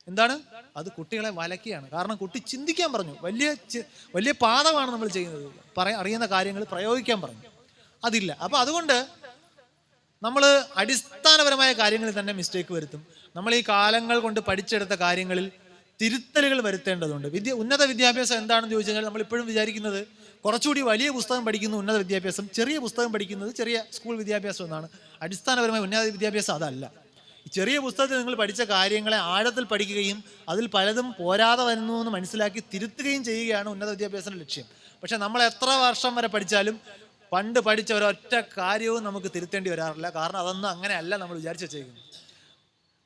എന്താണ് അത്? കുട്ടികളെ വലക്കുകയാണ്. കാരണം കുട്ടി ചിന്തിക്കാൻ പറഞ്ഞു. വലിയ പാഠമാണ് നമ്മൾ ചെയ്യുന്നത്. അറിയുന്ന കാര്യങ്ങൾ പ്രയോഗിക്കാൻ പറഞ്ഞു, അതില്ല. അപ്പോൾ അതുകൊണ്ട് നമ്മൾ അടിസ്ഥാനപരമായ കാര്യങ്ങളിൽ തന്നെ മിസ്റ്റേക്ക് വരുത്തും. നമ്മൾ ഈ കാലങ്ങൾ കൊണ്ട് പഠിച്ചെടുത്ത കാര്യങ്ങളിൽ തിരുത്തലുകൾ വരുത്തേണ്ടതുണ്ട്. ഉന്നത വിദ്യാഭ്യാസം എന്താണെന്ന് ചോദിച്ചു കഴിഞ്ഞാൽ നമ്മളിപ്പോഴും വിചാരിക്കുന്നത് കുറച്ചുകൂടി വലിയ പുസ്തകം പഠിക്കുന്ന ഉന്നത വിദ്യാഭ്യാസം, ചെറിയ പുസ്തകം പഠിക്കുന്നത് ചെറിയ സ്കൂൾ വിദ്യാഭ്യാസം എന്നാണ്. അടിസ്ഥാനപരമായ ഉന്നത വിദ്യാഭ്യാസം അതല്ല. ചെറിയ പുസ്തകത്തിൽ നിങ്ങൾ പഠിച്ച കാര്യങ്ങളെ ആഴത്തിൽ പഠിക്കുകയും അതിൽ പലതും പോരാതെ വരുന്നു എന്ന് മനസ്സിലാക്കി തിരുത്തുകയും ചെയ്യുകയാണ് ഉന്നത വിദ്യാഭ്യാസത്തിൻ്റെ ലക്ഷ്യം. പക്ഷെ നമ്മൾ എത്ര വർഷം വരെ പഠിച്ചാലും പണ്ട് പഠിച്ച ഒരൊറ്റ കാര്യവും നമുക്ക് തിരുത്തേണ്ടി വരാറില്ല. കാരണം അതൊന്നും അങ്ങനെയല്ല നമ്മൾ വിചാരിച്ച് വെച്ചേക്കുന്നത്.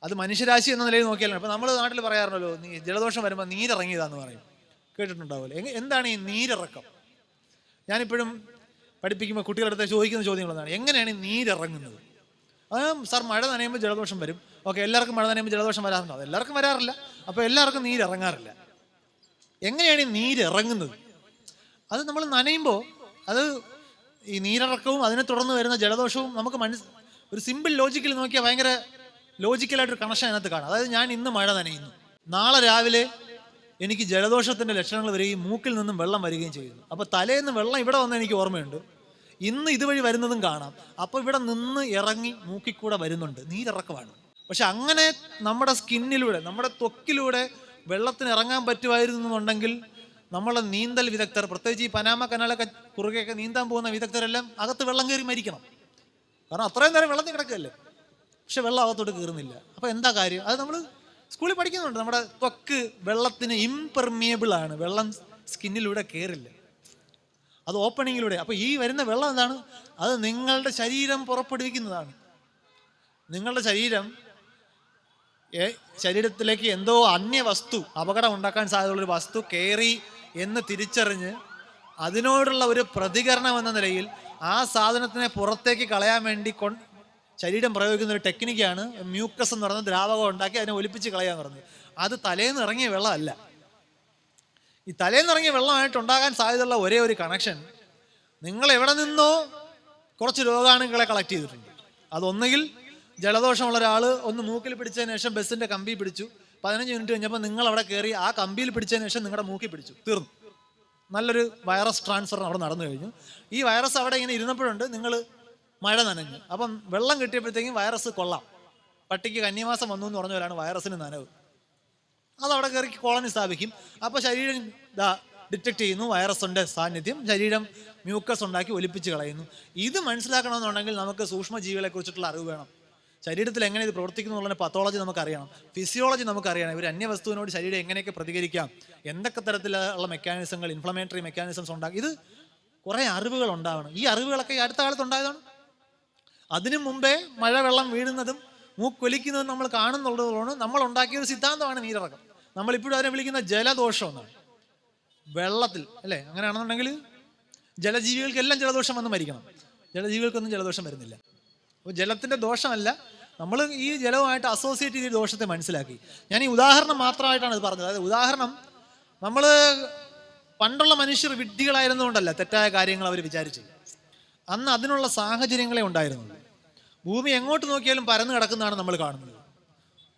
അത് മനുഷ്യരാശി എന്ന നിലയിൽ നോക്കിയാലാണ്. അപ്പോൾ നമ്മൾ നാട്ടിൽ പറയാറുണ്ടല്ലോ, ജലദോഷം വരുമ്പോൾ നീരിറങ്ങിയതാന്ന് പറയും, കേട്ടിട്ടുണ്ടാവുമല്ലോ. എന്താണ് ഈ നീരിറക്കം? ഞാനിപ്പോഴും പഠിപ്പിക്കുമ്പോൾ കുട്ടികളുടെ അടുത്ത് ചോദിക്കുന്ന ചോദ്യങ്ങളെന്താണ്, എങ്ങനെയാണ് ഈ നീരിറങ്ങുന്നത്? സാർ മഴ നനയുമ്പോൾ ജലദോഷം വരും. ഓക്കെ, എല്ലാവർക്കും മഴ നനയുമ്പോൾ ജലദോഷം വരാറുണ്ടോ? അത് എല്ലാവർക്കും വരാറില്ല. അപ്പോൾ എല്ലാവർക്കും നീരിറങ്ങാറില്ല. എങ്ങനെയാണ് ഈ നീരിറങ്ങുന്നത്? അത് നമ്മൾ നനയുമ്പോൾ അത് ഈ നീരിറക്കവും അതിനെ തുടർന്ന് വരുന്ന ജലദോഷവും നമുക്ക് ഒരു സിമ്പിൾ ലോജിക്കൽ നോക്കിയാൽ ഭയങ്കര ലോജിക്കലായിട്ടൊരു കണക്ഷൻ അതിനകത്ത് കാണാം. അതായത് ഞാൻ ഇന്ന് മഴ നനയുന്നു, നാളെ രാവിലെ എനിക്ക് ജലദോഷത്തിൻ്റെ ലക്ഷണങ്ങൾ വരികയും മൂക്കിൽ നിന്നും വെള്ളം വരികയും ചെയ്യുന്നു. അപ്പോൾ തലേന്ന് വെള്ളം ഇവിടെ വന്ന് എനിക്ക് ഓർമ്മയുണ്ട്, ഇന്ന് ഇതുവഴി വരുന്നതും കാണാം. അപ്പോൾ ഇവിടെ നിന്ന് ഇറങ്ങി മൂക്കിക്കൂടെ വരുന്നുണ്ട്, നീരിറക്കമാണ്. പക്ഷെ അങ്ങനെ നമ്മുടെ സ്കിന്നിലൂടെ, നമ്മുടെ ത്വക്കിലൂടെ വെള്ളത്തിന് ഇറങ്ങാൻ പറ്റുമായിരുന്നുണ്ടെങ്കിൽ നമ്മളെ നീന്തൽ വിദഗ്ധർ, പ്രത്യേകിച്ച് ഈ പനാമ കനാലൊക്കെ കുറുകെയൊക്കെ നീന്താൻ പോകുന്ന വിദഗ്ധരെല്ലാം അകത്ത് വെള്ളം കയറി മരിക്കണം. കാരണം അത്രയും നേരം വെള്ളത്തിൽ കിടക്കുകയല്ലേ. പക്ഷെ വെള്ളം അകത്തോട്ട് കയറുന്നില്ല. അപ്പോൾ എന്താ കാര്യം? അത് നമ്മൾ സ്കൂളിൽ പഠിക്കുന്നുണ്ട്. നമ്മുടെ ത്വക്ക് വെള്ളത്തിന് ഇംപെർമിയബിൾ ആണ്, വെള്ളം സ്കിന്നിലൂടെ കയറില്ല, അത് ഓപ്പണിങ്ങിലൂടെ. അപ്പോൾ ഈ വരുന്ന വെള്ളം എന്താണ്? അത് നിങ്ങളുടെ ശരീരം പുറപ്പെടുവിക്കുന്നതാണ്. നിങ്ങളുടെ ശരീരത്തിലേക്ക് എന്തോ അന്യവസ്തു, അപകടം ഉണ്ടാക്കാൻ സാധ്യതയുള്ളൊരു വസ്തു കയറി എന്ന് തിരിച്ചറിഞ്ഞ് അതിനോടുള്ള ഒരു പ്രതികരണം എന്ന നിലയിൽ ആ സാധനത്തിനെ പുറത്തേക്ക് കളയാൻ വേണ്ടി ശരീരം പ്രയോഗിക്കുന്ന ഒരു ടെക്നിക്കാണ് മ്യൂക്കസ് എന്ന് പറയുന്ന ദ്രാവകം ഉണ്ടാക്കി അതിനെ ഒലിപ്പിച്ച് കളയാന്ന് പറഞ്ഞത്. അത് തലേന്ന് ഇറങ്ങിയ വെള്ളമല്ല. ഈ തലേന്നിറങ്ങിയ വെള്ളമായിട്ടുണ്ടാകാൻ സാധ്യതയുള്ള ഒരേ ഒരു കണക്ഷൻ, നിങ്ങൾ എവിടെ നിന്നോ കുറച്ച് രോഗാണുക്കളെ കളക്ട് ചെയ്തിട്ടുണ്ട്. അതൊന്നുകിൽ ജലദോഷമുള്ള ഒരാൾ ഒന്ന് മൂക്കിൽ പിടിച്ചതിന് ശേഷം ബസ്സിൻ്റെ കമ്പി പിടിച്ചു, 15 മിനിറ്റ് കഴിഞ്ഞപ്പോൾ നിങ്ങൾ അവിടെ കയറി ആ കമ്പിയിൽ പിടിച്ചതിന് ശേഷം നിങ്ങളുടെ മൂക്കിൽ പിടിച്ചു, തീർന്നു. നല്ലൊരു വൈറസ് ട്രാൻസ്ഫർ അവിടെ നടന്നു കഴിഞ്ഞു. ഈ വൈറസ് അവിടെ ഇങ്ങനെ ഇരുന്നപ്പോഴുണ്ട് നിങ്ങൾ മഴ നനഞ്ഞു. അപ്പം വെള്ളം കിട്ടിയപ്പോഴത്തേക്കും വൈറസ് കൊള്ളാം. പട്ടിക്ക് കന്നിമാസം വന്നു എന്ന് പറഞ്ഞവരാണ് വൈറസിന് നനവ്. അതവിടെ കയറി കോളനി സ്ഥാപിക്കും. അപ്പോൾ ശരീരം ഡിറ്റക്ട് ചെയ്യുന്നു വൈറസിൻ്റെ സാന്നിധ്യം, ശരീരം മ്യൂക്കസ് ഉണ്ടാക്കി ഒലിപ്പിച്ച് കളയുന്നു. ഇത് മനസ്സിലാക്കണമെന്നുണ്ടെങ്കിൽ നമുക്ക് സൂക്ഷ്മജീവികളെക്കുറിച്ചിട്ടുള്ള അറിവ് വേണം. ശരീരത്തിൽ എങ്ങനെ ഇത് പ്രവർത്തിക്കുന്നു എന്നുള്ളതിന് പത്തോളജി നമുക്കറിയണം, ഫിസിയോളജി നമുക്കറിയണം. ഒരു അന്യവസ്തുവിനോട് ശരീരം എങ്ങനെയൊക്കെ പ്രതികരിക്കാം, എന്തൊക്കെ തരത്തിലുള്ള മെക്കാനിസങ്ങൾ, ഇൻഫ്ലമേറ്ററി മെക്കാനിസംസ് ഉണ്ടാകും, ഇത് കുറേ അറിവുകൾ ഉണ്ടാവണം. ഈ അറിവുകളൊക്കെ ഈ അടുത്ത കാലത്ത് ഉണ്ടായതാണ്. അതിനു മുമ്പേ മഴവെള്ളം വീഴുന്നതും മൂക്കൊലിക്കുന്നതും നമ്മൾ കാണുന്നുള്ളതുകൊണ്ട് നമ്മൾ ഉണ്ടാക്കിയ ഒരു സിദ്ധാന്തമാണ് നീരിറക്കം. നമ്മളിപ്പോഴും അതിനെ വിളിക്കുന്ന ജലദോഷം എന്നാണ്. വെള്ളത്തിൽ അല്ലേ, അങ്ങനെയാണെന്നുണ്ടെങ്കിൽ ജലജീവികൾക്കെല്ലാം ജലദോഷം വന്ന് മരിക്കണം. ജലജീവികൾക്കൊന്നും ജലദോഷം വരുന്നില്ല. അപ്പോൾ ജലത്തിൻ്റെ ദോഷമല്ല, നമ്മൾ ഈ ജലവുമായിട്ട് അസോസിയേറ്റ് ചെയ്ത ദോഷത്തെ മനസ്സിലാക്കി. ഞാൻ ഈ ഉദാഹരണം മാത്രമായിട്ടാണ് ഇത് പറഞ്ഞത്. അതായത് ഉദാഹരണം, നമ്മൾ പണ്ടുള്ള മനുഷ്യർ വിഡ്ഢികളായിരുന്നുകൊണ്ടല്ല തെറ്റായ കാര്യങ്ങൾ അവർ വിചാരിച്ചു. അന്ന് അതിനുള്ള സാഹചര്യങ്ങളെ ഉണ്ടായിരുന്നുള്ളൂ. ഭൂമി എങ്ങോട്ട് നോക്കിയാലും പരന്നു കിടക്കുന്നതാണ് നമ്മൾ കാണുന്നത്.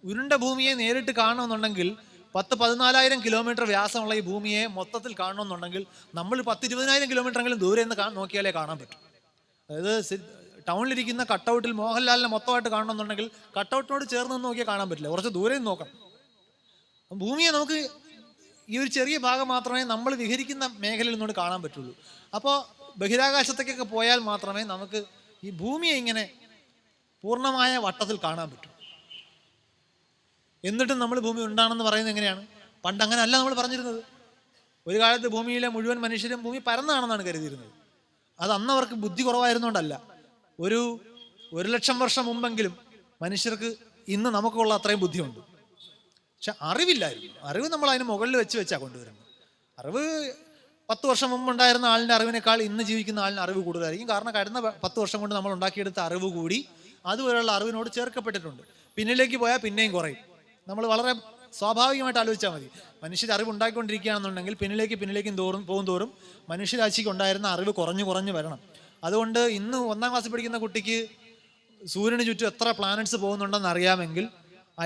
ഉരുണ്ട ഭൂമിയെ നേരിട്ട് കാണണമെന്നുണ്ടെങ്കിൽ 10-14,000 കിലോമീറ്റർ വ്യാസമുള്ള ഈ ഭൂമിയെ മൊത്തത്തിൽ കാണണമെന്നുണ്ടെങ്കിൽ നമ്മൾ 10-20,000 കിലോമീറ്ററെങ്കിലും ദൂരെ നിന്ന് നോക്കിയാലേ കാണാൻ പറ്റും. അതായത് ടൗണിലിരിക്കുന്ന കട്ടൗട്ടിൽ മോഹൻലാലിനെ മൊത്തമായിട്ട് കാണണമെന്നുണ്ടെങ്കിൽ കട്ടൗട്ടിനോട് ചേർന്ന് നിന്ന് നോക്കിയാൽ കാണാൻ പറ്റില്ല, കുറച്ച് ദൂരെ നിന്ന് നോക്കണം. ഭൂമിയെ നമുക്ക് ഈ ഒരു ചെറിയ ഭാഗം മാത്രമേ നമ്മൾ വിഹരിക്കുന്ന മേഖലയിൽ നിന്നോട് കാണാൻ പറ്റുള്ളൂ. അപ്പോൾ ബഹിരാകാശത്തേക്കൊക്കെ പോയാൽ മാത്രമേ നമുക്ക് ഈ ഭൂമിയെ ഇങ്ങനെ പൂർണ്ണമായ വട്ടത്തിൽ കാണാൻ പറ്റൂ. എന്നിട്ടും നമ്മൾ ഭൂമി ഉണ്ടാണെന്ന് പറയുന്നത് എങ്ങനെയാണ്? പണ്ട് അങ്ങനെ അല്ല നമ്മൾ പറഞ്ഞിരുന്നത്. ഒരു കാലത്ത് ഭൂമിയിലെ മുഴുവൻ മനുഷ്യരും ഭൂമി പരന്നാണെന്നാണ് കരുതിയിരുന്നത്. അത് അന്നവർക്ക് ബുദ്ധി കുറവായിരുന്നുകൊണ്ടല്ല. ഒരു 1,00,000 വർഷം മുമ്പെങ്കിലും മനുഷ്യർക്ക് ഇന്ന് നമുക്കുള്ള അത്രയും ബുദ്ധിയുണ്ട്. പക്ഷെ അറിവില്ലായിരുന്നു. അറിവ് നമ്മൾ അതിന് മുകളിൽ വെച്ചാണ് കൊണ്ടുവരുന്നത്. അറിവ് 10 വർഷം മുമ്പ് ഉണ്ടായിരുന്ന ആളിൻ്റെ അറിവിനേക്കാൾ ഇന്ന് ജീവിക്കുന്ന ആളിന് അറിവ് കൂടുതലായിരിക്കും. കാരണം കഴിഞ്ഞ 10 വർഷം കൊണ്ട് നമ്മൾ ഉണ്ടാക്കിയെടുത്ത അറിവ് കൂടി അതുവരെയുള്ള അറിവിനോട് ചേർക്കപ്പെട്ടിട്ടുണ്ട്. പിന്നിലേക്ക് പോയാൽ പിന്നെയും കുറയും. നമ്മൾ വളരെ സ്വാഭാവികമായിട്ട് ആലോചിച്ചാൽ മതി. മനുഷ്യർ അറിവ് ഉണ്ടാക്കിക്കൊണ്ടിരിക്കുകയാണെന്നുണ്ടെങ്കിൽ പിന്നിലേക്കും പോകും തോറും മനുഷ്യരാശിക്ക് ഉണ്ടായിരുന്ന അറിവ് കുറഞ്ഞു വരണം. അതുകൊണ്ട് ഇന്ന് 1ാം ക്ലാസ്സിൽ പഠിക്കുന്ന കുട്ടിക്ക് സൂര്യന് ചുറ്റും എത്ര പ്ലാനറ്റ്സ് പോകുന്നുണ്ടെന്ന് അറിയാമെങ്കിൽ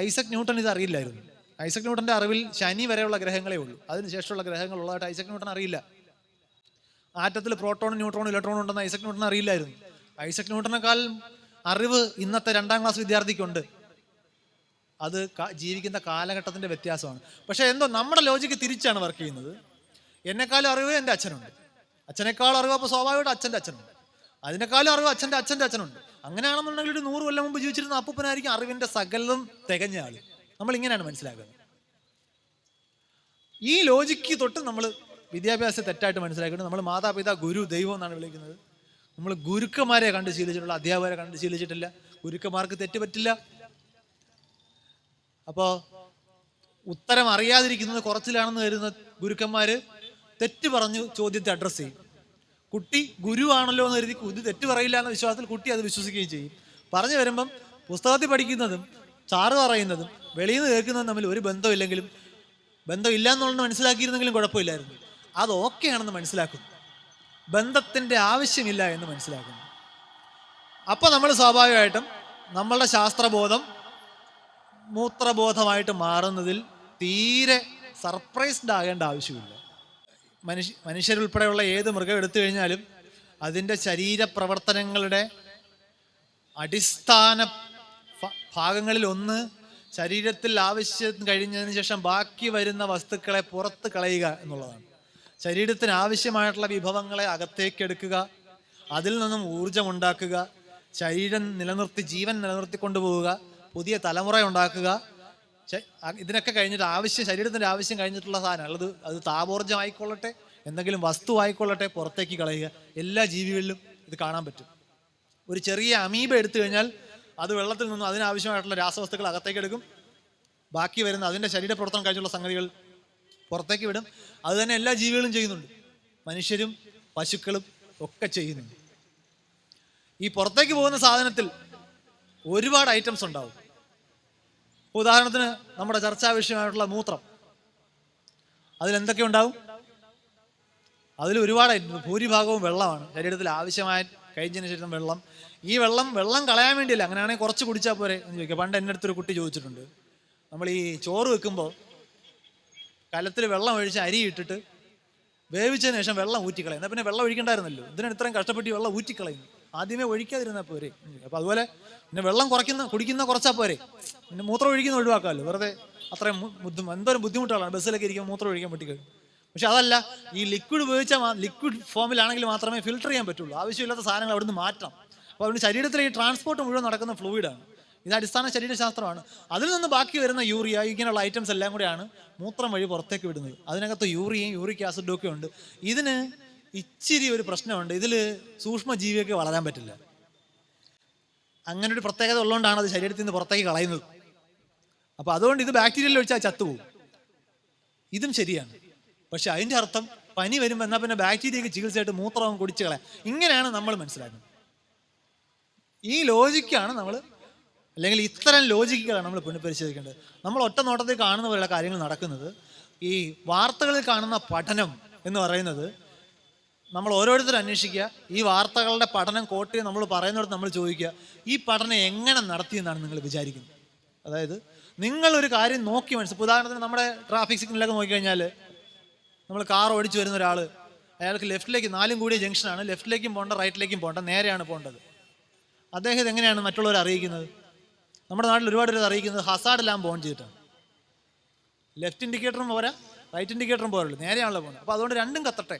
ഐസക് ന്യൂട്ടൺ ഇത് അറിയില്ലായിരുന്നു. ഐസക് ന്യൂട്ടൻ്റെ അറിവിൽ ശനി വരെയുള്ള ഗ്രഹങ്ങളേ ഉള്ളൂ. അതിനുശേഷമുള്ള ഗ്രഹങ്ങൾ ഉള്ളതായിട്ട് ഐസക് ന്യൂട്ടൺ അറിയില്ല. ആറ്റത്തിൽ പ്രോട്ടോണും ന്യൂട്രോണും ഇലക്ട്രോണും ഉണ്ടെന്ന് ഐസക് ന്യൂട്ടൺ അറിയില്ലായിരുന്നു. ഐസക് ന്യൂട്ടനേക്കാൾ അറിവ് ഇന്നത്തെ 2ാം ക്ലാസ് വിദ്യാർത്ഥിക്കുണ്ട്. അത് ജീവിക്കുന്ന കാലഘട്ടത്തിൻ്റെ വ്യത്യാസമാണ്. പക്ഷേ എന്തോ നമ്മുടെ ലോജിക്ക് തിരിച്ചാണ് വർക്ക് ചെയ്യുന്നത്. എന്നെക്കാളും അറിവ് എൻ്റെ അച്ഛനുണ്ട്, അച്ഛനേക്കാളും അറിവ് അപ്പോൾ സ്വാഭാവികമായിട്ട് അച്ഛൻ്റെ അച്ഛനുണ്ട്, അതിനേക്കാളും അറിവ് അച്ഛൻ്റെ അച്ഛനുണ്ട്. അങ്ങനെയാണെന്നുണ്ടെങ്കിൽ ഒരു 100 കൊല്ലം മുമ്പ് ജീവിച്ചിരുന്ന അപ്പൂപ്പനായിരിക്കും അറിവിൻ്റെ സകലം തികഞ്ഞ ആൾ. നമ്മളിങ്ങനെയാണ് മനസ്സിലാക്കുന്നത്. ഈ ലോജിക്ക് തൊട്ട് നമ്മൾ വിദ്യാഭ്യാസത്തെ തെറ്റായിട്ട് മനസ്സിലാക്കിയിട്ട് നമ്മൾ മാതാപിതാ ഗുരു ദൈവം എന്നാണ് വിളിക്കുന്നത്. നമ്മൾ ഗുരുക്കന്മാരെ കണ്ട് ശീലിച്ചിട്ടുള്ള അധ്യാപകരെ കണ്ട് ശീലിച്ചിട്ടില്ല. ഗുരുക്കന്മാർക്ക് തെറ്റ് പറ്റില്ല. അപ്പോൾ ഉത്തരം അറിയാതിരിക്കുന്നത് കുറച്ചിലാണെന്ന് കരുതുന്ന ഗുരുക്കന്മാർ തെറ്റ് പറഞ്ഞു ചോദ്യത്തെ അഡ്രസ്സ് ചെയ്യും. കുട്ടി ഗുരുവാണല്ലോ എന്ന് കരുതി ഇത് തെറ്റ് പറയില്ല എന്ന വിശ്വാസത്തിൽ കുട്ടി അത് വിശ്വസിക്കുകയും ചെയ്യും. പറഞ്ഞു വരുമ്പം പുസ്തകത്തിൽ പഠിക്കുന്നതും സാറ് പറയുന്നതും വെളിയിൽ നിന്ന് കേൾക്കുന്നതും തമ്മിൽ ഒരു ബന്ധമില്ലെങ്കിലും, ബന്ധമില്ല എന്നുള്ളത് മനസ്സിലാക്കിയിരുന്നെങ്കിലും കുഴപ്പമില്ലായിരുന്നു. അത് ഓക്കെ ആണെന്ന് മനസ്സിലാക്കുന്നു, ബന്ധത്തിൻ്റെ ആവശ്യമില്ല എന്ന് മനസ്സിലാക്കുന്നു. അപ്പോൾ നമ്മൾ സ്വാഭാവികമായിട്ടും നമ്മളുടെ ശാസ്ത്രബോധം മൂത്രബോധമായിട്ട് മാറുന്നതിൽ തീരെ സർപ്രൈസ്ഡ് ആകേണ്ട ആവശ്യമില്ല. മനുഷ്യരുൾപ്പെടെയുള്ള ഏത് മൃഗം എടുത്തു കഴിഞ്ഞാലും അതിൻ്റെ ശരീരപ്രവർത്തനങ്ങളുടെ അടിസ്ഥാന ഭാഗങ്ങളിൽ ഒന്ന് ശരീരത്തിൽ ആവശ്യം കഴിഞ്ഞതിന് ശേഷം ബാക്കി വരുന്ന വസ്തുക്കളെ പുറത്ത് കളയുക എന്നുള്ളതാണ്. ശരീരത്തിന് ആവശ്യമായിട്ടുള്ള വിഭവങ്ങളെ അകത്തേക്ക് എടുക്കുക, അതിൽ നിന്നും ഊർജമുണ്ടാക്കുക, ശരീരം ജീവൻ നിലനിർത്തിക്കൊണ്ടു പോവുക, പുതിയ തലമുറ ഉണ്ടാക്കുക. ഇതിനൊക്കെ കഴിഞ്ഞിട്ട് ശരീരത്തിൻ്റെ ആവശ്യം കഴിഞ്ഞിട്ടുള്ള സാധനം അത് താപോർജ്ജം ആയിക്കൊള്ളട്ടെ, എന്തെങ്കിലും വസ്തു ആയിക്കൊള്ളട്ടെ, പുറത്തേക്ക് കളയുക. എല്ലാ ജീവികളിലും ഇത് കാണാൻ പറ്റും. ഒരു ചെറിയ അമീബ എടുത്തു കഴിഞ്ഞാൽ അത് വെള്ളത്തിൽ നിന്നും അതിനാവശ്യമായിട്ടുള്ള രാസവസ്തുക്കൾ അകത്തേക്ക് എടുക്കും, ബാക്കി വരുന്ന അതിൻ്റെ ശരീരപ്രവർത്തനം കഴിഞ്ഞുള്ള സംഗതികൾ പുറത്തേക്ക് വിടും. അത് തന്നെ എല്ലാ ജീവികളും ചെയ്യുന്നുണ്ട്, മനുഷ്യരും പശുക്കളും ഒക്കെ ചെയ്യുന്നുണ്ട്. ഈ പുറത്തേക്ക് പോകുന്ന സാധനത്തിൽ ഒരുപാട് ഐറ്റംസ് ഉണ്ടാവും. ഉദാഹരണത്തിന് നമ്മുടെ ചർച്ചാ വിഷയമായിട്ടുള്ള മൂത്രം, അതിലെന്തൊക്കെ ഉണ്ടാവും? അതിൽ ഒരുപാട് ഭൂരിഭാഗവും വെള്ളമാണ്. ശരീരത്തിൽ ആവശ്യമായ കഴിഞ്ഞതിന് ശേഷം വെള്ളം. ഈ വെള്ളം കളയാൻ വേണ്ടിയില്ല, അങ്ങനെയാണെങ്കിൽ കുറച്ച് കുടിച്ചാൽ പോരെ എന്ന് ചോദിക്കുക. പണ്ട് എൻ്റെ അടുത്തൊരു കുട്ടി ചോദിച്ചിട്ടുണ്ട്, നമ്മൾ ഈ ചോറ് വെക്കുമ്പോൾ കലത്തിൽ വെള്ളം ഒഴിച്ച് അരി ഇട്ടിട്ട് വേവിച്ചതിന് ശേഷം വെള്ളം ഊറ്റിക്കളയും. എന്നാൽ പിന്നെ വെള്ളം ഒഴിക്കണ്ടായിരുന്നല്ലോ, ഇതിനാണ് ഇത്രയും കഷ്ടപ്പെട്ട് വെള്ളം ഊറ്റിക്കളയുന്നു. ആദ്യമേ ഒഴിക്കാതിരുന്നാൽ പോരെ. അപ്പോൾ അതുപോലെ പിന്നെ വെള്ളം കുടിക്കുന്ന കുറച്ചാൽ പോരെ, പിന്നെ മൂത്രം ഒഴിക്കുന്ന ഒഴിവാക്കാമല്ലോ. വെറുതെ അത്രയും എന്തോരം ബുദ്ധിമുട്ടുകളാണ് ബസ്സിലൊക്കെ ഇരിക്കുമ്പോൾ മൂത്രം ഒഴിക്കാൻ പറ്റിക്കഴിഞ്ഞു. പക്ഷെ അതല്ല, ഈ ലിക്വിഡ് ഉപയോഗിച്ചാൽ ലിക്വിഡ് ഫോമിലാണെങ്കിൽ മാത്രമേ ഫിൽട്ടർ ചെയ്യാൻ പറ്റുള്ളൂ. ആവശ്യമില്ലാത്ത സാധനങ്ങൾ അവിടുന്ന് മാറ്റാം. അപ്പോൾ അതുകൊണ്ട് ശരീരത്തിലെ ഈ ട്രാൻസ്പോർട്ട് മുഴുവൻ നടക്കുന്ന ഫ്ലൂയിഡാണ്. ഇത് അടിസ്ഥാന ശരീരശാസ്ത്രമാണ്. അതിൽ നിന്ന് ബാക്കി വരുന്ന യൂറിയ, ഇങ്ങനെയുള്ള ഐറ്റംസ് എല്ലാം കൂടെയാണ് മൂത്രം വഴി പുറത്തേക്ക് വിടുന്നത്. അതിനകത്ത് യൂറിയയും യൂറിക് ആസിഡും ഒക്കെ ഉണ്ട്. ഇതിന് ഇച്ചിരി ഒരു പ്രശ്നമുണ്ട്, ഇതിൽ സൂക്ഷ്മജീവിയൊക്കെ വളരാൻ പറ്റില്ല. അങ്ങനെ ഒരു പ്രത്യേകത ഉള്ളതുകൊണ്ടാണ് അത് ശരീരത്തിൽ നിന്ന് പുറത്തേക്ക് കളയുന്നത്. അപ്പോൾ അതുകൊണ്ട് ഇത് ബാക്ടീരിയയിൽ ഒഴിച്ചാൽ ചത്തുപോകും. ഇതും ശരിയാണ്. പക്ഷെ അതിൻ്റെ അർത്ഥം പനി വരുമ്പോൾ എന്നാൽ പിന്നെ ബാക്ടീരിയക്ക് ചികിത്സയായിട്ട് മൂത്രവും കുടിച്ച് കളയാം. ഇങ്ങനെയാണ് നമ്മൾ മനസ്സിലാക്കുന്നത്. ഈ ലോജിക്കാണ് നമ്മൾ, അല്ലെങ്കിൽ ഇത്തരം ലോജിക്കുകളാണ് നമ്മൾ പുനഃപരിശോധിക്കേണ്ടത്. നമ്മൾ ഒറ്റ നോട്ടത്തിൽ കാണുന്ന പോലെയുള്ള കാര്യങ്ങൾ നടക്കുന്നത്. ഈ വാർത്തകളിൽ കാണുന്ന പഠനം എന്ന് പറയുന്നത് നമ്മൾ ഓരോരുത്തരും അന്വേഷിക്കുക. ഈ വാർത്തകളുടെ പഠനം കോട്ട് ചെയ്ത് നമ്മൾ പറയുന്നിടത്ത് നമ്മൾ ചോദിക്കുക, ഈ പഠനം എങ്ങനെ നടത്തിയെന്നാണ് നിങ്ങൾ വിചാരിക്കുന്നത്? അതായത് നിങ്ങളൊരു കാര്യം നോക്കി മനസ്സിലാക്കുക. ഉദാഹരണത്തിന് നമ്മുടെ ട്രാഫിക് സിഗ്നലൊക്കെ നോക്കിക്കഴിഞ്ഞാൽ, നമ്മൾ കാർ ഓടിച്ചു വരുന്ന ഒരാൾ, അയാൾക്ക് ലെഫ്റ്റിലേക്ക് 4 കൂടിയ ജംഗ്ഷനാണ്, ലെഫ്റ്റിലേക്കും പോകേണ്ട റൈറ്റിലേക്കും പോകേണ്ട, നേരെയാണ് പോകേണ്ടത്. അദ്ദേഹം ഇതെങ്ങനെയാണ് മറ്റുള്ളവരെ അറിയിക്കുന്നത്? നമ്മുടെ നാട്ടിൽ ഒരുപാട് പേര് അറിയിക്കുന്നത് ഹസാർഡ് ലാമ്പ് ഓൺ ചെയ്തിട്ടാണ്. ലെഫ്റ്റ് ഇൻഡിക്കേറ്ററും പോരാ, റൈറ്റ് ഇൻഡിക്കേറ്ററും പോരല്ലോ, നേരെയാണല്ലോ പോകുന്നത്. അപ്പോൾ അതുകൊണ്ട് രണ്ടും കത്തട്ടെ.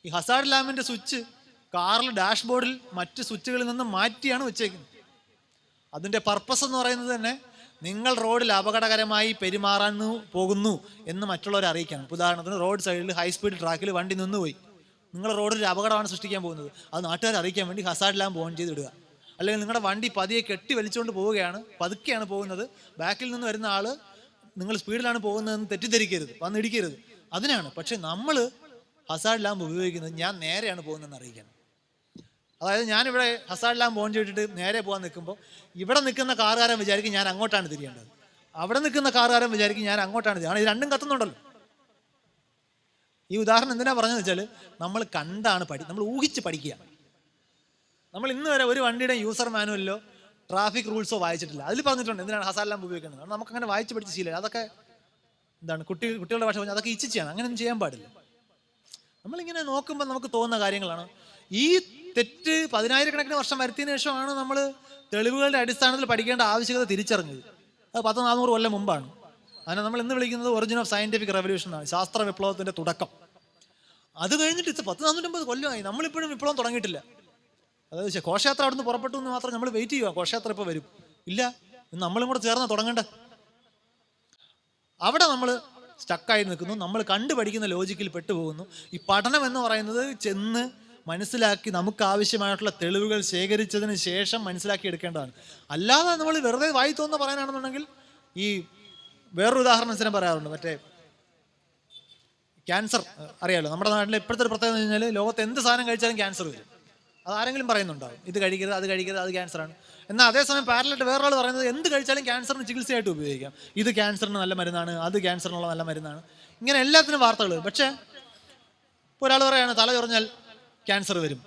ഈ ഹസാർഡ് ലാമ്പിൻ്റെ സ്വിച്ച് കാറിൽ ഡാഷ്ബോർഡിൽ മറ്റ് സ്വിച്ചുകളിൽ നിന്ന് മാറ്റിയാണ് വെച്ചേക്കുന്നത്. അതിൻ്റെ പർപ്പസ് എന്ന് പറയുന്നത് തന്നെ നിങ്ങൾ റോഡിൽ അപകടകരമായി പെരുമാറാൻ പോകുന്നു എന്ന് മറ്റുള്ളവരെ അറിയിക്കണം. ഉദാഹരണത്തിന് റോഡ് സൈഡിൽ ഹൈ സ്പീഡ് ട്രാക്കിൽ വണ്ടി നിന്നുപോയി, നിങ്ങൾ റോഡിൽ ഒരു അപകടമാണ് സൃഷ്ടിക്കാൻ പോകുന്നത്, അത് നാട്ടുകാരെ അറിയിക്കാൻ വേണ്ടി ഹസാർഡ് ലാമ്പ് ഓൺ ചെയ്ത് ഇടുക. അല്ലെങ്കിൽ നിങ്ങളുടെ വണ്ടി പതിയെ കെട്ടി വലിച്ചുകൊണ്ട് പോവുകയാണ്, പതുക്കെയാണ് പോകുന്നത്, ബാക്കിൽ നിന്ന് വരുന്ന ആൾ നിങ്ങൾ സ്പീഡിലാണ് പോകുന്നതെന്ന് തെറ്റിദ്ധരിക്കരുത്, വന്നിടിക്കരുത്, അതിനാണ്. പക്ഷെ നമ്മൾ ഹസാർഡ് ലാമ്പ് ഉപയോഗിക്കുന്നത് ഞാൻ നേരെയാണ് പോകുന്നതെന്ന് അറിയിക്കാൻ. അതായത് ഞാനിവിടെ ഹസാർഡ് ലാമ്പ് ഓൺ ചെയ്തിട്ട് നേരെ പോകാൻ നിൽക്കുമ്പോൾ ഇവിടെ നിൽക്കുന്ന കാറുകാരൻ വിചാരിക്കും ഞാൻ അങ്ങോട്ടാണ് തിരിയേണ്ടത്, അവിടെ നിൽക്കുന്ന കാറുകാരൻ വിചാരിക്കും ഞാൻ അങ്ങോട്ടാണ് തിരിയേണ്ടത്. ഇത് രണ്ടും കത്തുന്നുണ്ടല്ലോ. ഈ ഉദാഹരണം എന്തിനാ പറഞ്ഞതെന്ന് വെച്ചാൽ, നമ്മൾ കണ്ടാണ് നമ്മൾ ഊഹിച്ച് പഠിക്കുക. നമ്മൾ ഇന്ന് വരെ ഒരു വണ്ടിയുടെ യൂസർ മാനുവലിലോ ട്രാഫിക് റൂൾസോ വായിച്ചിട്ടില്ല. അതിൽ പറഞ്ഞിട്ടുണ്ട് എന്തിനാണ് ഹസാർഡ് ലാമ്പ് ഉപയോഗിക്കുന്നത്. നമുക്കങ്ങനെ വായിച്ച് പഠിച്ച് ശീലമില്ല. അതൊക്കെ എന്താണ് കുട്ടികളുടെ ഭാഷ പറഞ്ഞാൽ അതൊക്കെ ഇച്ഛിച്ചാണ്, അങ്ങനെയൊന്നും ചെയ്യാൻ പാടില്ല. നമ്മളിങ്ങനെ നോക്കുമ്പോൾ നമുക്ക് തോന്നുന്ന കാര്യങ്ങളാണ്. ഈ തെറ്റ് 10,000 വർഷം വരുത്തിയതിനു ശേഷമാണ് നമ്മൾ തെളിവുകളുടെ അടിസ്ഥാനത്തിൽ പഠിക്കേണ്ട ആവശ്യകത തിരിച്ചറിഞ്ഞത്. അത് 100-400 കൊല്ലം മുമ്പാണ്. അതിനെ നമ്മൾ ഇന്ന് വിളിക്കുന്നത് ഒറിജിൻ ഓഫ് സയന്റിഫിക് റെവല്യൂഷൻ ആണ്, ശാസ്ത്ര വിപ്ലവത്തിന്റെ തുടക്കം. അത് കഴിഞ്ഞിട്ട് 10-450 കൊല്ലമായി നമ്മളിപ്പോഴും വിപ്ലവം തുടങ്ങിയിട്ടില്ല. അതായത് ഘോഷയാത്ര അവിടുന്ന് പുറപ്പെട്ടു എന്ന് മാത്രം നമ്മൾ വെയിറ്റ് ചെയ്യുക, ഘോഷയാത്ര ഇപ്പോൾ വരും. ഇല്ല, നമ്മളും കൂടെ ചേർന്ന് തുടങ്ങേണ്ട. അവിടെ നമ്മൾ സ്റ്റക്കായി നിൽക്കുന്നു, നമ്മൾ കണ്ടുപഠിക്കുന്ന ലോജിക്കിൽ പെട്ടുപോകുന്നു. ഈ പഠനം എന്ന് പറയുന്നത് ചെന്ന് മനസ്സിലാക്കി നമുക്ക് ആവശ്യമായിട്ടുള്ള തെളിവുകൾ ശേഖരിച്ചതിന് ശേഷം മനസ്സിലാക്കി എടുക്കേണ്ടതാണ്. അല്ലാതെ നമ്മൾ വെറുതെ വായി തോന്നുന്ന പറയാനാണെന്നുണ്ടെങ്കിൽ, ഈ വേറൊരു ഉദാഹരണത്തിന് പറയാറുണ്ട്, മറ്റേ ക്യാൻസർ അറിയാമല്ലോ. നമ്മുടെ നാട്ടിൽ ഇപ്പോഴത്തെ ഒരു പ്രത്യേകത എന്ന് കഴിഞ്ഞാൽ ലോകത്ത് എന്ത് സാധനം കഴിച്ചാലും ക്യാൻസർ വരും. അതാരെങ്കിലും പറയുന്നുണ്ടാവും, ഇത് കഴിക്കരുത്, അത് കഴിക്കരുത്, അത് ക്യാൻസറാണ്. എന്നാൽ അതേസമയം പാരലായിട്ട് വേറൊരാൾ പറയുന്നത് എന്ത് കഴിച്ചാലും ക്യാൻസറിന് ചികിത്സയായിട്ട് ഉപയോഗിക്കാം, ഇത് ക്യാൻസറിന് നല്ല മരുന്നാണ്, അത് ക്യാൻസറിനുള്ള നല്ല മരുന്നാണ്. ഇങ്ങനെ എല്ലാത്തിനും വാർത്തകൾ. പക്ഷേ ഇപ്പോൾ ഒരാൾ പറയാണ് തല ചൊറിഞ്ഞാൽ ക്യാൻസർ വരും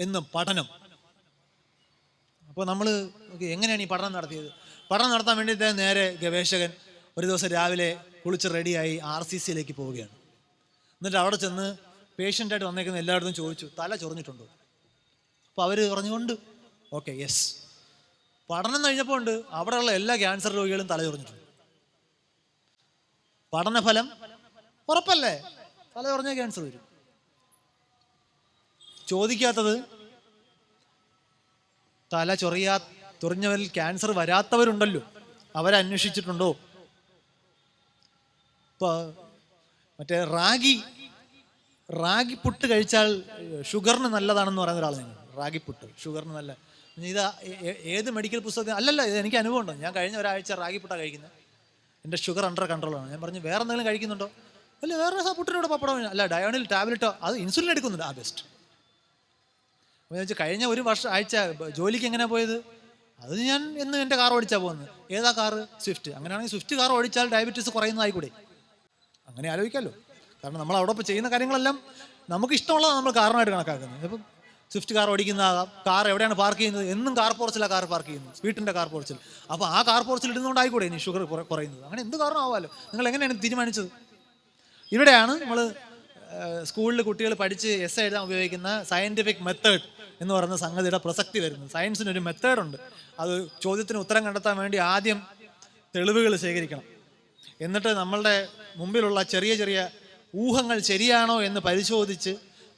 എന്നും പഠനം. അപ്പോൾ നമ്മൾ എങ്ങനെയാണ് ഈ പഠനം നടത്തിയത്? പഠനം നടത്താൻ വേണ്ടിയിട്ട് നേരെ ഗവേഷകൻ ഒരു ദിവസം രാവിലെ കുളിച്ച് റെഡിയായി RCCയിലേക്ക് പോവുകയാണ്. എന്നിട്ട് അവിടെ ചെന്ന് പേഷ്യൻ്റായിട്ട് വന്നേക്കുന്ന എല്ലായിടത്തും ചോദിച്ചു, തല ചൊറിഞ്ഞിട്ടുണ്ടോ? അപ്പോൾ അവർ പറഞ്ഞുകൊണ്ട് ഓക്കെ യെസ്. പഠനം കഴിഞ്ഞപ്പോൾ ഉണ്ട് അവിടെയുള്ള എല്ലാ ക്യാൻസർ രോഗികളും തല ചൊറിഞ്ഞിട്ടുണ്ട്. പഠനഫലം ഉറപ്പല്ലേ, തല ചൊറിഞ്ഞാൽ ക്യാൻസർ വരും. ചോദിക്കാത്തത് തല ചൊറിഞ്ഞവരിൽ ക്യാൻസർ വരാത്തവരുണ്ടല്ലോ, അവരന്വേഷിച്ചിട്ടുണ്ടോ? ഇപ്പോൾ മറ്റേ റാഗി പുട്ട് കഴിച്ചാൽ ഷുഗറിന് നല്ലതാണെന്ന് പറയുന്ന ഒരാൾ നിങ്ങൾ. റാഗിപ്പുട്ട് ഷുഗറിന് നല്ല, ഇത് ഏത് മെഡിക്കൽ പുസ്തകത്തിൽ അല്ലല്ല, ഇത് എനിക്ക് അനുഭവം ഉണ്ടോ. ഞാൻ കഴിഞ്ഞ ഒരാഴ്ച റാഗിപ്പുട്ടാണ് കഴിക്കുന്നത്, എൻ്റെ ഷുഗർ അണ്ടർ കൺട്രോളാണ്. ഞാൻ പറഞ്ഞു വേറെ എന്തെങ്കിലും കഴിക്കുന്നുണ്ടോ? അല്ല വേറെ പുട്ടിനോട് പപ്പടം, അല്ല ഡയോണിൽ ടാബ്ലറ്റോ, അത് ഇൻസുലിൻ എടുക്കുന്നുണ്ട്, ആ ബെസ്റ്റ്. അപ്പോൾ ഞാൻ കഴിഞ്ഞ ഒരു ആഴ്ച ജോലിക്ക് എങ്ങനെയാണ് പോയത്? അത് ഞാൻ എന്ന് എൻ്റെ കാർ ഓടിച്ചാൽ പോകുന്നത്. ഏതാ കാറ്? സ്വിഫ്റ്റ്. അങ്ങനെയാണെങ്കിൽ സ്വിഫ്റ്റ് കാർ ഓടിച്ചാൽ ഡയബറ്റീസ് കുറയുന്നതായിക്കൂടെ? അങ്ങനെ ആലോചിക്കാമല്ലോ. കാരണം നമ്മൾ അവിടെ ഇപ്പോൾ ചെയ്യുന്ന കാര്യങ്ങളെല്ലാം നമുക്ക് ഇഷ്ടമുള്ളതാണ് നമ്മൾ കാരണമായിട്ട് കണക്കാക്കുന്നത്. അപ്പം സ്വിഫ്റ്റ് കാർ ഓടിക്കുന്നതാകാം, കാർ എവിടെയാണ് പാർക്ക് ചെയ്യുന്നത്, എന്നും കാർ പോർച്ചിലാണ് കാർ പാർക്ക് ചെയ്യുന്നത്, വീട്ടിൻ്റെ കാർ പോർച്ചിൽ. അപ്പോൾ ആ കാർ പോർച്ചിൽ ഇടുന്നതുകൊണ്ടായിക്കൂടെ ഇനി ഷുഗർ കുറയുന്നത്? അങ്ങനെ എന്ത് കാരണമാവാമല്ലോ. നിങ്ങൾ എങ്ങനെയാണ് തീരുമാനിച്ചത്? ഇവിടെയാണ് നമ്മൾ സ്കൂളിൽ കുട്ടികൾ പഠിച്ച് എസ് എഴുതാൻ ഉപയോഗിക്കുന്ന സയൻറ്റിഫിക് മെത്തേഡ് എന്ന് പറയുന്ന സംഗതിയുടെ പ്രസക്തി വരുന്നത്. സയൻസിനൊരു മെത്തേഡുണ്ട്. അത് ചോദ്യത്തിന് ഉത്തരം കണ്ടെത്താൻ വേണ്ടി ആദ്യം തെളിവുകൾ ശേഖരിക്കണം. എന്നിട്ട് നമ്മളുടെ മുമ്പിലുള്ള ചെറിയ ചെറിയ ഊഹങ്ങൾ ശരിയാണോ എന്ന് പരിശോധിച്ച്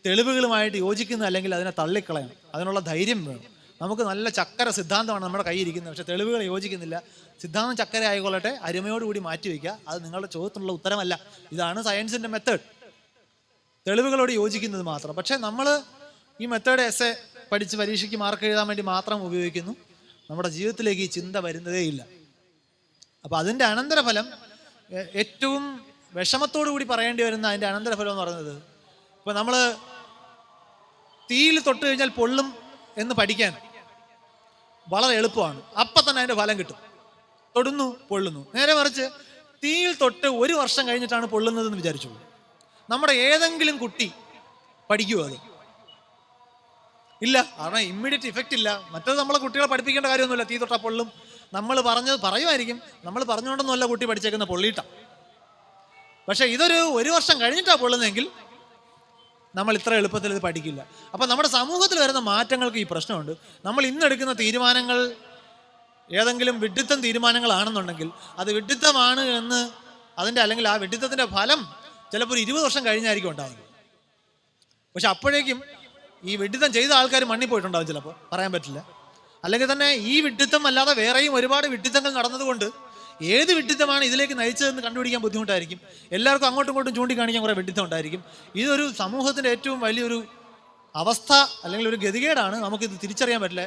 തെളിവുകളുമായിട്ട് യോജിക്കുന്ന അല്ലെങ്കിൽ അതിനെ തള്ളിക്കളയണം. അതിനുള്ള ധൈര്യം വേണം. നമുക്ക് നല്ല ചക്കര സിദ്ധാന്തമാണ് നമ്മുടെ കയ്യിരിക്കുന്നത്, പക്ഷേ തെളിവുകൾ യോജിക്കുന്നില്ല. സിദ്ധാന്തം ചക്കര ആയിക്കൊള്ളട്ടെ, അരുമയോടുകൂടി മാറ്റിവെക്കുക. അത് നിങ്ങളുടെ ചോദ്യത്തിനുള്ള ഉത്തരമല്ല. ഇതാണ് സയൻസിൻ്റെ മെത്തേഡ്, തെളിവുകളോട് യോജിക്കുന്നത് മാത്രം. പക്ഷേ നമ്മൾ ഈ മെത്തേഡ് എസ് പഠിച്ച് പരീക്ഷയ്ക്ക് മാർക്ക് എഴുതാൻ വേണ്ടി മാത്രം ഉപയോഗിക്കുന്നു. നമ്മുടെ ജീവിതത്തിലേക്ക് ഈ ചിന്ത വരുന്നതേ ഇല്ല. അപ്പോൾ അതിൻ്റെ അനന്തരഫലം, ഏറ്റവും വിഷമത്തോടു കൂടി പറയേണ്ടി വരുന്ന അതിൻ്റെ അനന്തരഫലം എന്ന് പറയുന്നത്, ഇപ്പോൾ നമ്മൾ തീയിൽ തൊട്ട് കഴിഞ്ഞാൽ പൊള്ളും എന്ന് പഠിക്കാൻ വളരെ എളുപ്പമാണ്. അപ്പം തന്നെ അതിൻ്റെ ഫലം കിട്ടും. തൊടുന്നു, പൊള്ളുന്നു. നേരെ മറിച്ച് തീയിൽ തൊട്ട് 1 വർഷം കഴിഞ്ഞിട്ടാണ് പൊള്ളുന്നതെന്ന് വിചാരിച്ചോളൂ. നമ്മുടെ ഏതെങ്കിലും കുട്ടി പഠിക്കുമോ? അത് ഇല്ല. കാരണം ഇമ്മീഡിയറ്റ് ഇഫക്റ്റ് ഇല്ല. മറ്റത് നമ്മളെ കുട്ടികളെ പഠിപ്പിക്കേണ്ട കാര്യമൊന്നുമില്ല. തീ തൊട്ടാൽ പൊള്ളും നമ്മൾ പറയുമായിരിക്കും. നമ്മൾ പറഞ്ഞുകൊണ്ടൊന്നുമല്ല കുട്ടി പഠിച്ചേക്കുന്ന, പൊള്ളിയിട്ടാണ്. പക്ഷേ ഇതൊരു 1 വർഷം കഴിഞ്ഞിട്ടാണ് പൊള്ളുന്നതെങ്കിൽ നമ്മൾ ഇത്ര എളുപ്പത്തിൽ ഇത് പഠിക്കില്ല. അപ്പം നമ്മുടെ സമൂഹത്തിൽ വരുന്ന മാറ്റങ്ങൾക്ക് ഈ പ്രശ്നമുണ്ട്. നമ്മൾ ഇന്നെടുക്കുന്ന തീരുമാനങ്ങൾ ഏതെങ്കിലും വിഡ്ഢിത്തം തീരുമാനങ്ങളാണെന്നുണ്ടെങ്കിൽ അത് വിഡ്ഢിത്തമാണ് എന്ന് അല്ലെങ്കിൽ ആ വിഡ്ഢിത്തത്തിൻ്റെ ഫലം ചിലപ്പോൾ 20 വർഷം കഴിഞ്ഞായിരിക്കും ഉണ്ടാകുന്നത്. പക്ഷെ അപ്പോഴേക്കും ഈ വിഡ്ഢിത്തം ചെയ്ത ആൾക്കാർ മണ്ണിൽ പോയിട്ടുണ്ടാകും, ചിലപ്പോൾ പറയാൻ പറ്റില്ല. അല്ലെങ്കിൽ തന്നെ ഈ വിഡ്ഢിത്തം അല്ലാതെ വേറെയും ഒരുപാട് വിഡ്ഢിത്തങ്ങൾ നടന്നതുകൊണ്ട് ഏത് വിഡ്ഢിത്തമാണ് ഇതിലേക്ക് നയിച്ചതെന്ന് കണ്ടുപിടിക്കാൻ ബുദ്ധിമുട്ടായിരിക്കും. എല്ലാവർക്കും അങ്ങോട്ടും ഇങ്ങോട്ടും ചൂണ്ടിക്കാണിക്കാൻ കുറേ വിഡ്ഢിത്തം ഉണ്ടായിരിക്കും. ഇതൊരു സമൂഹത്തിൻ്റെ ഏറ്റവും വലിയൊരു അവസ്ഥ അല്ലെങ്കിൽ ഒരു ഗതികേടാണ്. നമുക്കിത് തിരിച്ചറിയാൻ പറ്റില്ല.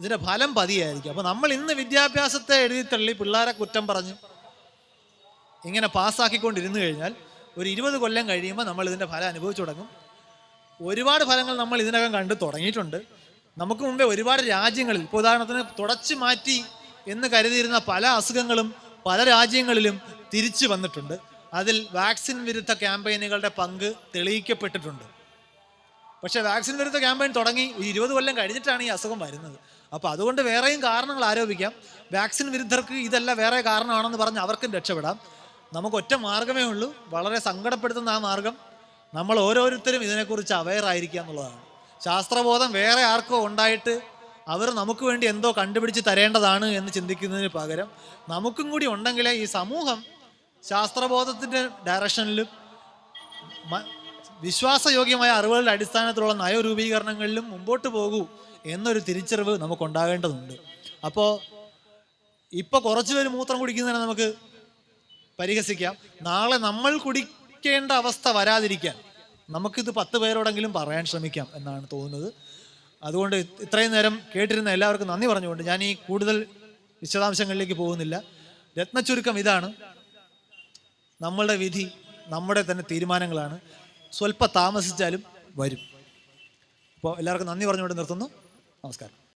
ഇതിൻ്റെ ഫലം പതിയായിരിക്കും. അപ്പോൾ നമ്മൾ ഇന്ന് വിദ്യാഭ്യാസത്തെ എഴുതിത്തള്ളി പിള്ളേരെ കുറ്റം പറഞ്ഞ് ഇങ്ങനെ പാസ്സാക്കിക്കൊണ്ടിരുന്നു കഴിഞ്ഞാൽ ഒരു 20 കൊല്ലം കഴിയുമ്പോൾ നമ്മൾ ഇതിൻ്റെ ഫലം അനുഭവിച്ചു തുടങ്ങും. ഒരുപാട് ഫലങ്ങൾ നമ്മൾ ഇതിനകം കണ്ടു തുടങ്ങിയിട്ടുണ്ട്. നമുക്ക് മുമ്പേ ഒരുപാട് രാജ്യങ്ങളിൽ, ഇപ്പോൾ ഉദാഹരണത്തിന് തുടച്ചു മാറ്റി എന്ന് കരുതിയിരുന്ന പല അസുഖങ്ങളും പല രാജ്യങ്ങളിലും തിരിച്ചു വന്നിട്ടുണ്ട്. അതിൽ വാക്സിൻ വിരുദ്ധ ക്യാമ്പയിനുകളുടെ പങ്ക് തെളിയിക്കപ്പെട്ടിട്ടുണ്ട്. പക്ഷേ വാക്സിൻ വിരുദ്ധ ക്യാമ്പയിൻ തുടങ്ങി 20 കൊല്ലം കഴിഞ്ഞിട്ടാണ് ഈ അസുഖം വരുന്നത്. അപ്പോൾ അതുകൊണ്ട് വേറെയും കാരണങ്ങൾ ആരോപിക്കാം. വാക്സിൻ വിരുദ്ധർക്ക് ഇതല്ല വേറെ കാരണമാണെന്ന് പറഞ്ഞ് അവർക്കും രക്ഷപ്പെടാം. നമുക്ക് ഒറ്റ മാർഗമേ ഉള്ളൂ. വളരെ സങ്കടപ്പെടുത്തുന്ന ആ മാർഗം, നമ്മൾ ഓരോരുത്തരും ഇതിനെക്കുറിച്ച് അവെയറായിരിക്കുക എന്നുള്ളതാണ്. ശാസ്ത്രബോധം വേറെ ആർക്കോ ഉണ്ടായിട്ട് അവർ നമുക്ക് വേണ്ടി എന്തോ കണ്ടുപിടിച്ച് തരേണ്ടതാണ് എന്ന് ചിന്തിക്കുന്നതിന് പകരം നമുക്കും കൂടി ഉണ്ടെങ്കിലേ ഈ സമൂഹം ശാസ്ത്രബോധത്തിൻ്റെ ഡയറക്ഷനിലും വിശ്വാസയോഗ്യമായ അറിവുകളുടെ അടിസ്ഥാനത്തിലുള്ള നയരൂപീകരണങ്ങളിലും മുമ്പോട്ട് പോകൂ എന്നൊരു തിരിച്ചറിവ് നമുക്കുണ്ടാകേണ്ടതുണ്ട്. അപ്പോൾ ഇപ്പോൾ കുറച്ച് പേര് മൂത്രം കുടിക്കുന്നതിനെ നമുക്ക് പരിഹസിക്കാം. നാളെ നമ്മൾ കുടിക്കേണ്ട അവസ്ഥ വരാതിരിക്കാൻ നമുക്കിത് 10 പേരോടെങ്കിലും പറയാൻ ശ്രമിക്കാം എന്നാണ് തോന്നുന്നത്. അതുകൊണ്ട് ഇത്രയും നേരം കേട്ടിരുന്ന എല്ലാവർക്കും നന്ദി പറഞ്ഞുകൊണ്ട് ഞാൻ ഈ കൂടുതൽ വിശദാംശങ്ങളിലേക്ക് പോകുന്നില്ല. രത്നച്ചുരുക്കം ഇതാണ്: നമ്മളുടെ വിധി നമ്മുടെ തന്നെ തീരുമാനങ്ങളാണ്. സ്വല്പം താമസിച്ചാലും വരും. അപ്പോൾ എല്ലാവർക്കും നന്ദി പറഞ്ഞുകൊണ്ട് നിർത്തുന്നു. നമസ്കാരം.